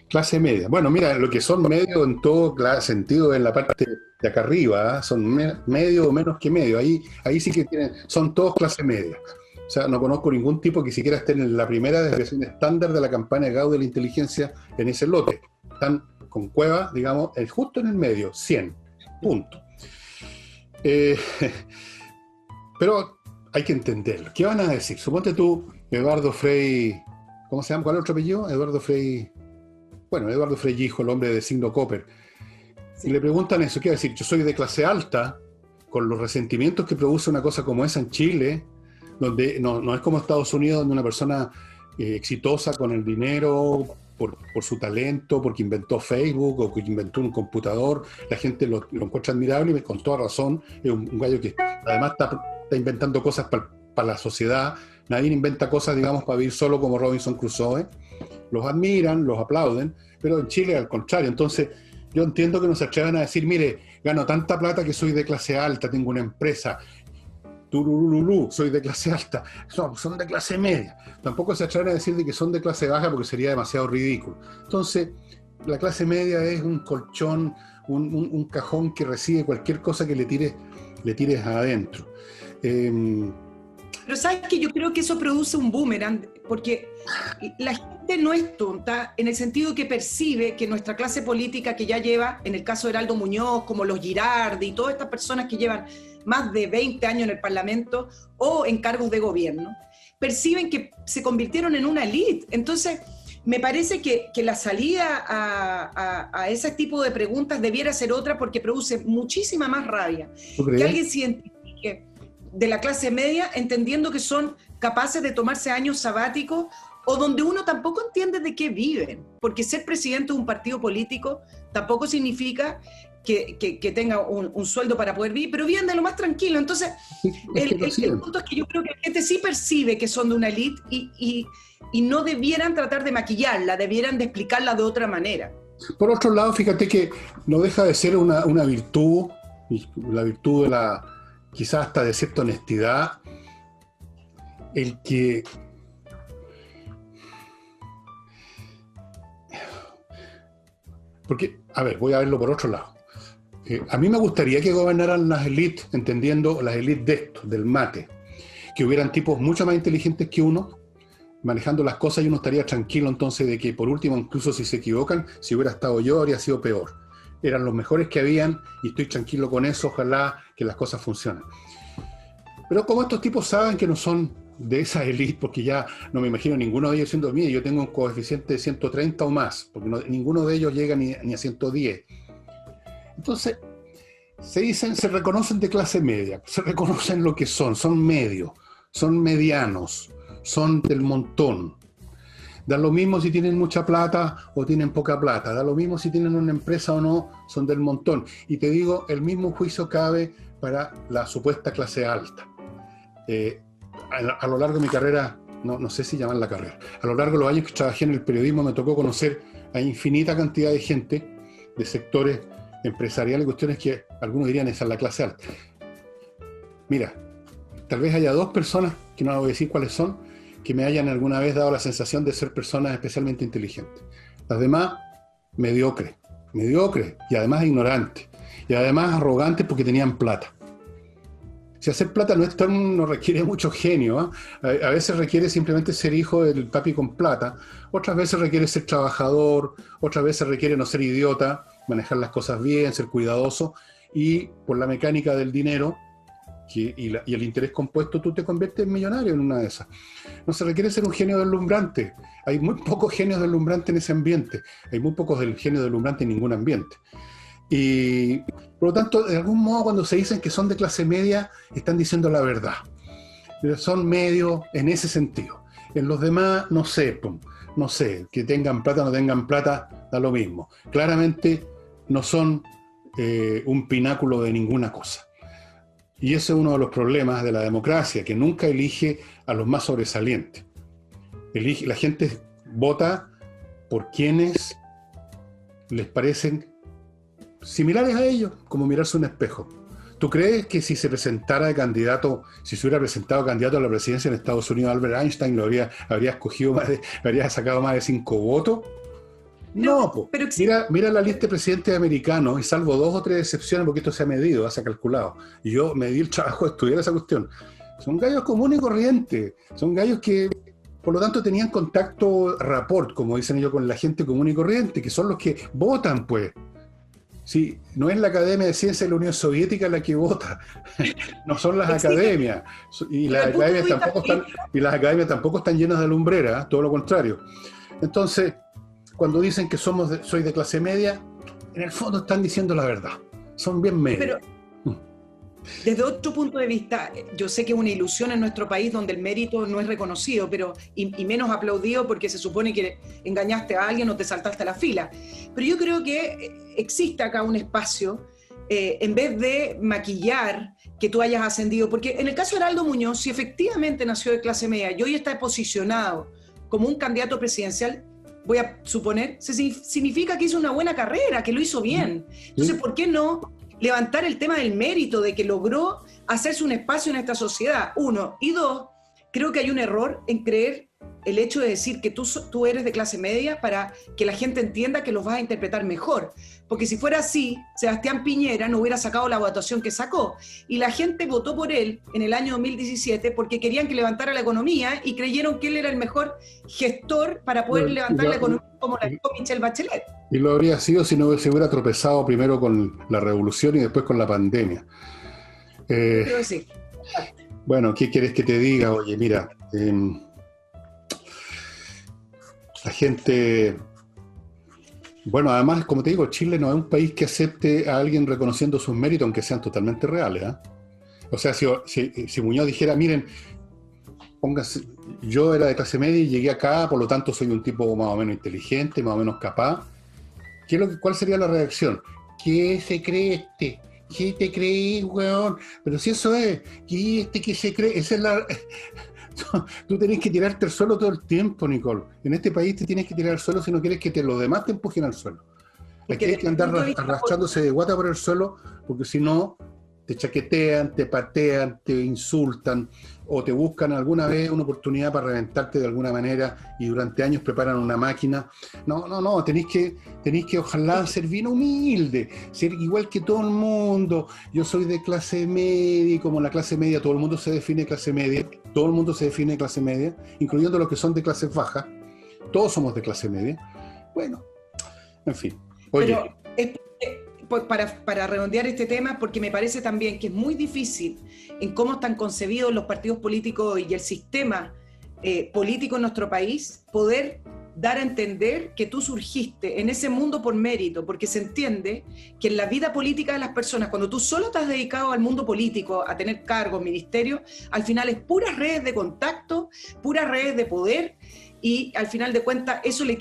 Clase media. Bueno, mira, lo que son medios en todo sentido en la parte de acá arriba, ¿eh? Son medio o menos que medio. Ahí sí que son todos clase media. O sea, no conozco ningún tipo que siquiera esté en la primera desviación estándar de la campaña de Gaudio de la inteligencia en ese lote. Están con Cueva, digamos, justo en el medio, 100. Punto. Pero hay que entenderlo. ¿Qué van a decir? Suponte tú, Eduardo Frei, ¿cómo se llama? ¿Cuál es el otro apellido? Eduardo Frei Hijo, el hombre de signo Copper. Sí. Y le preguntan eso, ¿qué va a decir? Yo soy de clase alta, con los resentimientos que produce una cosa como esa en Chile, donde no es como Estados Unidos, donde una persona exitosa con el dinero, por su talento, porque inventó Facebook o que inventó un computador, la gente lo encuentra admirable y con toda razón es un gallo que además está inventando cosas para la sociedad. Nadie inventa cosas, digamos, para vivir solo como Robinson Crusoe. Los admiran, los aplauden, pero en Chile al contrario. Entonces yo entiendo que no se atrevan a decir, mire, gano tanta plata que soy de clase alta, tengo una empresa, tururululú, soy de clase alta. Son de clase media. Tampoco se atreven a decir de que son de clase baja porque sería demasiado ridículo. Entonces la clase media es un colchón, un cajón que recibe cualquier cosa que le tires adentro. Pero sabes que yo creo que eso produce un boomerang, porque la gente no es tonta en el sentido que percibe que nuestra clase política, que ya lleva, en el caso de Heraldo Muñoz, como los Girardi y todas estas personas que llevan más de 20 años en el Parlamento o en cargos de gobierno, perciben que se convirtieron en una élite. Entonces, me parece que la salida a ese tipo de preguntas debiera ser otra, porque produce muchísima más rabia. Que alguien se identifique de la clase media entendiendo que son capaces de tomarse años sabáticos o donde uno tampoco entiende de qué viven, porque ser presidente de un partido político tampoco significa que tenga un sueldo para poder vivir, pero viven de lo más tranquilo. Entonces, el punto es que yo creo que la gente sí percibe que son de una élite y no debieran tratar de maquillarla, debieran de explicarla de otra manera. Por otro lado, fíjate que no deja de ser una virtud, la virtud de la, quizás hasta de cierta honestidad, el que porque, a ver, voy a verlo por otro lado. A mí me gustaría que gobernaran las élites, entendiendo las élites de esto, del mate, que hubieran tipos mucho más inteligentes que uno, manejando las cosas, y uno estaría tranquilo entonces de que por último, incluso si se equivocan, si hubiera estado yo, habría sido peor. Eran los mejores que habían y estoy tranquilo con eso, ojalá que las cosas funcionen. Pero como estos tipos saben que no son de esa élite, porque ya no me imagino ninguno de ellos siendo mío, yo tengo un coeficiente de 130 o más, porque ninguno de ellos llega ni a 110. Entonces, se reconocen de clase media, se reconocen lo que son medios, son medianos, son del montón. Da lo mismo si tienen mucha plata o tienen poca plata, da lo mismo si tienen una empresa o no, son del montón. Y te digo, el mismo juicio cabe para la supuesta clase alta. A lo largo de mi carrera, no sé si llaman la carrera, a lo largo de los años que trabajé en el periodismo me tocó conocer a infinita cantidad de gente de sectores empresariales, cuestiones que algunos dirían esa es la clase alta. Mira, tal vez haya 2 personas, que no voy a decir cuáles son, que me hayan alguna vez dado la sensación de ser personas especialmente inteligentes. Las demás, mediocres y además ignorantes y además arrogantes porque tenían plata. Si hacer plata no requiere mucho genio, ¿eh? A veces requiere simplemente ser hijo del papi con plata, otras veces requiere ser trabajador, otras veces requiere no ser idiota, manejar las cosas bien, ser cuidadoso, y por la mecánica del dinero y el interés compuesto tú te conviertes en millonario en una de esas. No se requiere ser un genio deslumbrante, hay muy pocos genios deslumbrantes en ese ambiente, hay muy pocos genios deslumbrantes en ningún ambiente. Y por lo tanto, de algún modo, cuando se dicen que son de clase media, están diciendo la verdad. Son medios en ese sentido. En los demás, no sé, que tengan plata o no tengan plata, da lo mismo. Claramente no son un pináculo de ninguna cosa. Y ese es uno de los problemas de la democracia, que nunca elige a los más sobresalientes. La gente vota por quienes les parecen similares a ellos, como mirarse un espejo. ¿Tú crees que si se presentara de candidato, si se hubiera presentado candidato a la presidencia en Estados Unidos, Albert Einstein habría escogido habría sacado más de 5 votos? No, pero mira la lista de presidentes americanos, y salvo 2 o 3 excepciones, porque esto se ha medido, se ha calculado, y yo me di el trabajo de estudiar esa cuestión. Son gallos comunes y corrientes, son gallos que, por lo tanto, tenían contacto, rapport, como dicen ellos, con la gente común y corriente, que son los que votan, pues. Sí, no es la Academia de Ciencias de la Unión Soviética la que vota, no son las academias, y las academias tampoco están llenas de lumbreras, todo lo contrario. Entonces, cuando dicen que soy de clase media, en el fondo están diciendo la verdad, son bien medios. Desde otro punto de vista, yo sé que es una ilusión en nuestro país donde el mérito no es reconocido, y menos aplaudido porque se supone que engañaste a alguien o te saltaste a la fila. Pero yo creo que existe acá un espacio, en vez de maquillar que tú hayas ascendido, porque en el caso de Heraldo Muñoz, si efectivamente nació de clase media y hoy está posicionado como un candidato presidencial, voy a suponer, significa que hizo una buena carrera, que lo hizo bien. Entonces, ¿por qué no levantar el tema del mérito, de que logró hacerse un espacio en esta sociedad? 1. Y 2, creo que hay un error en creer el hecho de decir que tú eres de clase media para que la gente entienda que los vas a interpretar mejor. Porque si fuera así, Sebastián Piñera no hubiera sacado la votación que sacó. Y la gente votó por él en el año 2017 porque querían que levantara la economía y creyeron que él era el mejor gestor para poder levantar la economía como la dijo Michelle Bachelet. Y lo habría sido si no se hubiera tropezado primero con la revolución y después con la pandemia. Creo que sí. Bueno, ¿qué quieres que te diga? Oye, mira, la gente... Bueno, además, como te digo, Chile no es un país que acepte a alguien reconociendo sus méritos, aunque sean totalmente reales, ¿eh? O sea, si Muñoz dijera, miren, póngase, yo era de clase media y llegué acá, por lo tanto soy un tipo más o menos inteligente, más o menos capaz, ¿cuál sería la reacción? ¿Qué se cree este? ¿Qué te crees, weón? Pero si eso es, ¿qué se cree? Esa es la... Tú tenés que tirarte al suelo todo el tiempo, Nicole. En este país te tienes que tirar al suelo si no quieres que los demás te empujen al suelo. Aquí hay que andar arrastrándose de guata por el suelo, porque si no, te chaquetean, te patean, te insultan, o te buscan alguna vez una oportunidad para reventarte de alguna manera y durante años preparan una máquina. No, tenéis que ojalá ser bien humilde, ser igual que todo el mundo. Yo soy de clase media y como la clase media, todo el mundo se define clase media, incluyendo los que son de clases bajas. Todos somos de clase media. Bueno, en fin. Oye. Pero para redondear este tema, porque me parece también que es muy difícil en cómo están concebidos los partidos políticos y el sistema político en nuestro país, poder dar a entender que tú surgiste en ese mundo por mérito, porque se entiende que en la vida política de las personas, cuando tú solo te has dedicado al mundo político, a tener cargos, ministerios, al final es puras redes de contacto, puras redes de poder, y al final de cuentas eso le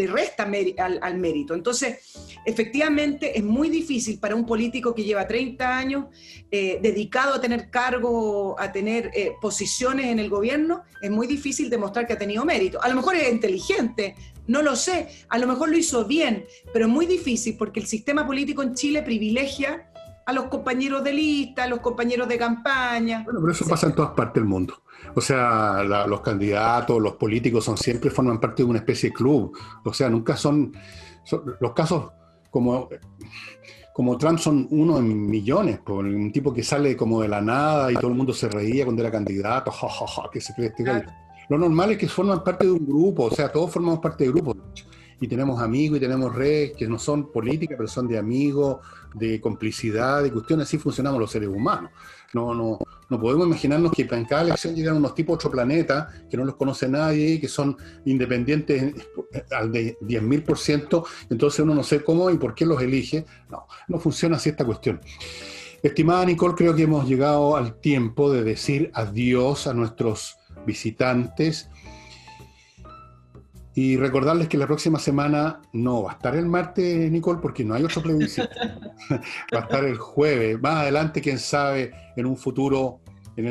resta al mérito. Entonces, efectivamente es muy difícil para un político que lleva 30 años dedicado a tener cargo, a tener posiciones en el gobierno, es muy difícil demostrar que ha tenido mérito. A lo mejor es inteligente, no lo sé, a lo mejor lo hizo bien, pero es muy difícil porque el sistema político en Chile privilegia a los compañeros de lista, a los compañeros de campaña. Bueno, pero eso pasa en todas partes del mundo. O sea, los candidatos, los políticos siempre forman parte de una especie de club. O sea, nunca son los casos como Trump son uno en millones, por un tipo que sale como de la nada y todo el mundo se reía cuando era candidato, que se cree este gallo. Claro. Lo normal es que forman parte de un grupo, o sea, todos formamos parte de grupos. Y tenemos amigos y tenemos redes que no son políticas, pero son de amigos, de complicidad, de cuestiones. Así funcionamos los seres humanos. No podemos imaginarnos que en cada elección llegan unos tipos de otro planeta que no los conoce nadie, que son independientes al de 10.000%, entonces uno no sé cómo y por qué los elige. No funciona así esta cuestión. Estimada Nicole, creo que hemos llegado al tiempo de decir adiós a nuestros visitantes y recordarles que la próxima semana no va a estar el martes, Nicole, porque no hay otro plebiscito. Va a estar el jueves. Más adelante, quién sabe, en el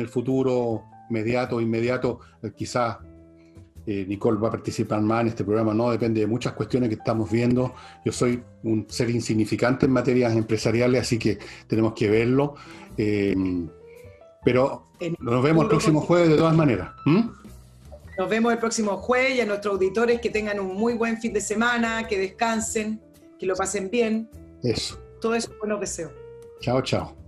futuro inmediato, quizás Nicole va a participar más en este programa. No, depende de muchas cuestiones que estamos viendo. Yo soy un ser insignificante en materias empresariales, así que tenemos que verlo. Pero nos vemos el próximo jueves de todas maneras. Nos vemos el próximo jueves y a nuestros auditores que tengan un muy buen fin de semana, que descansen, que lo pasen bien. Eso. Todo eso buenos deseos. Chao, chao.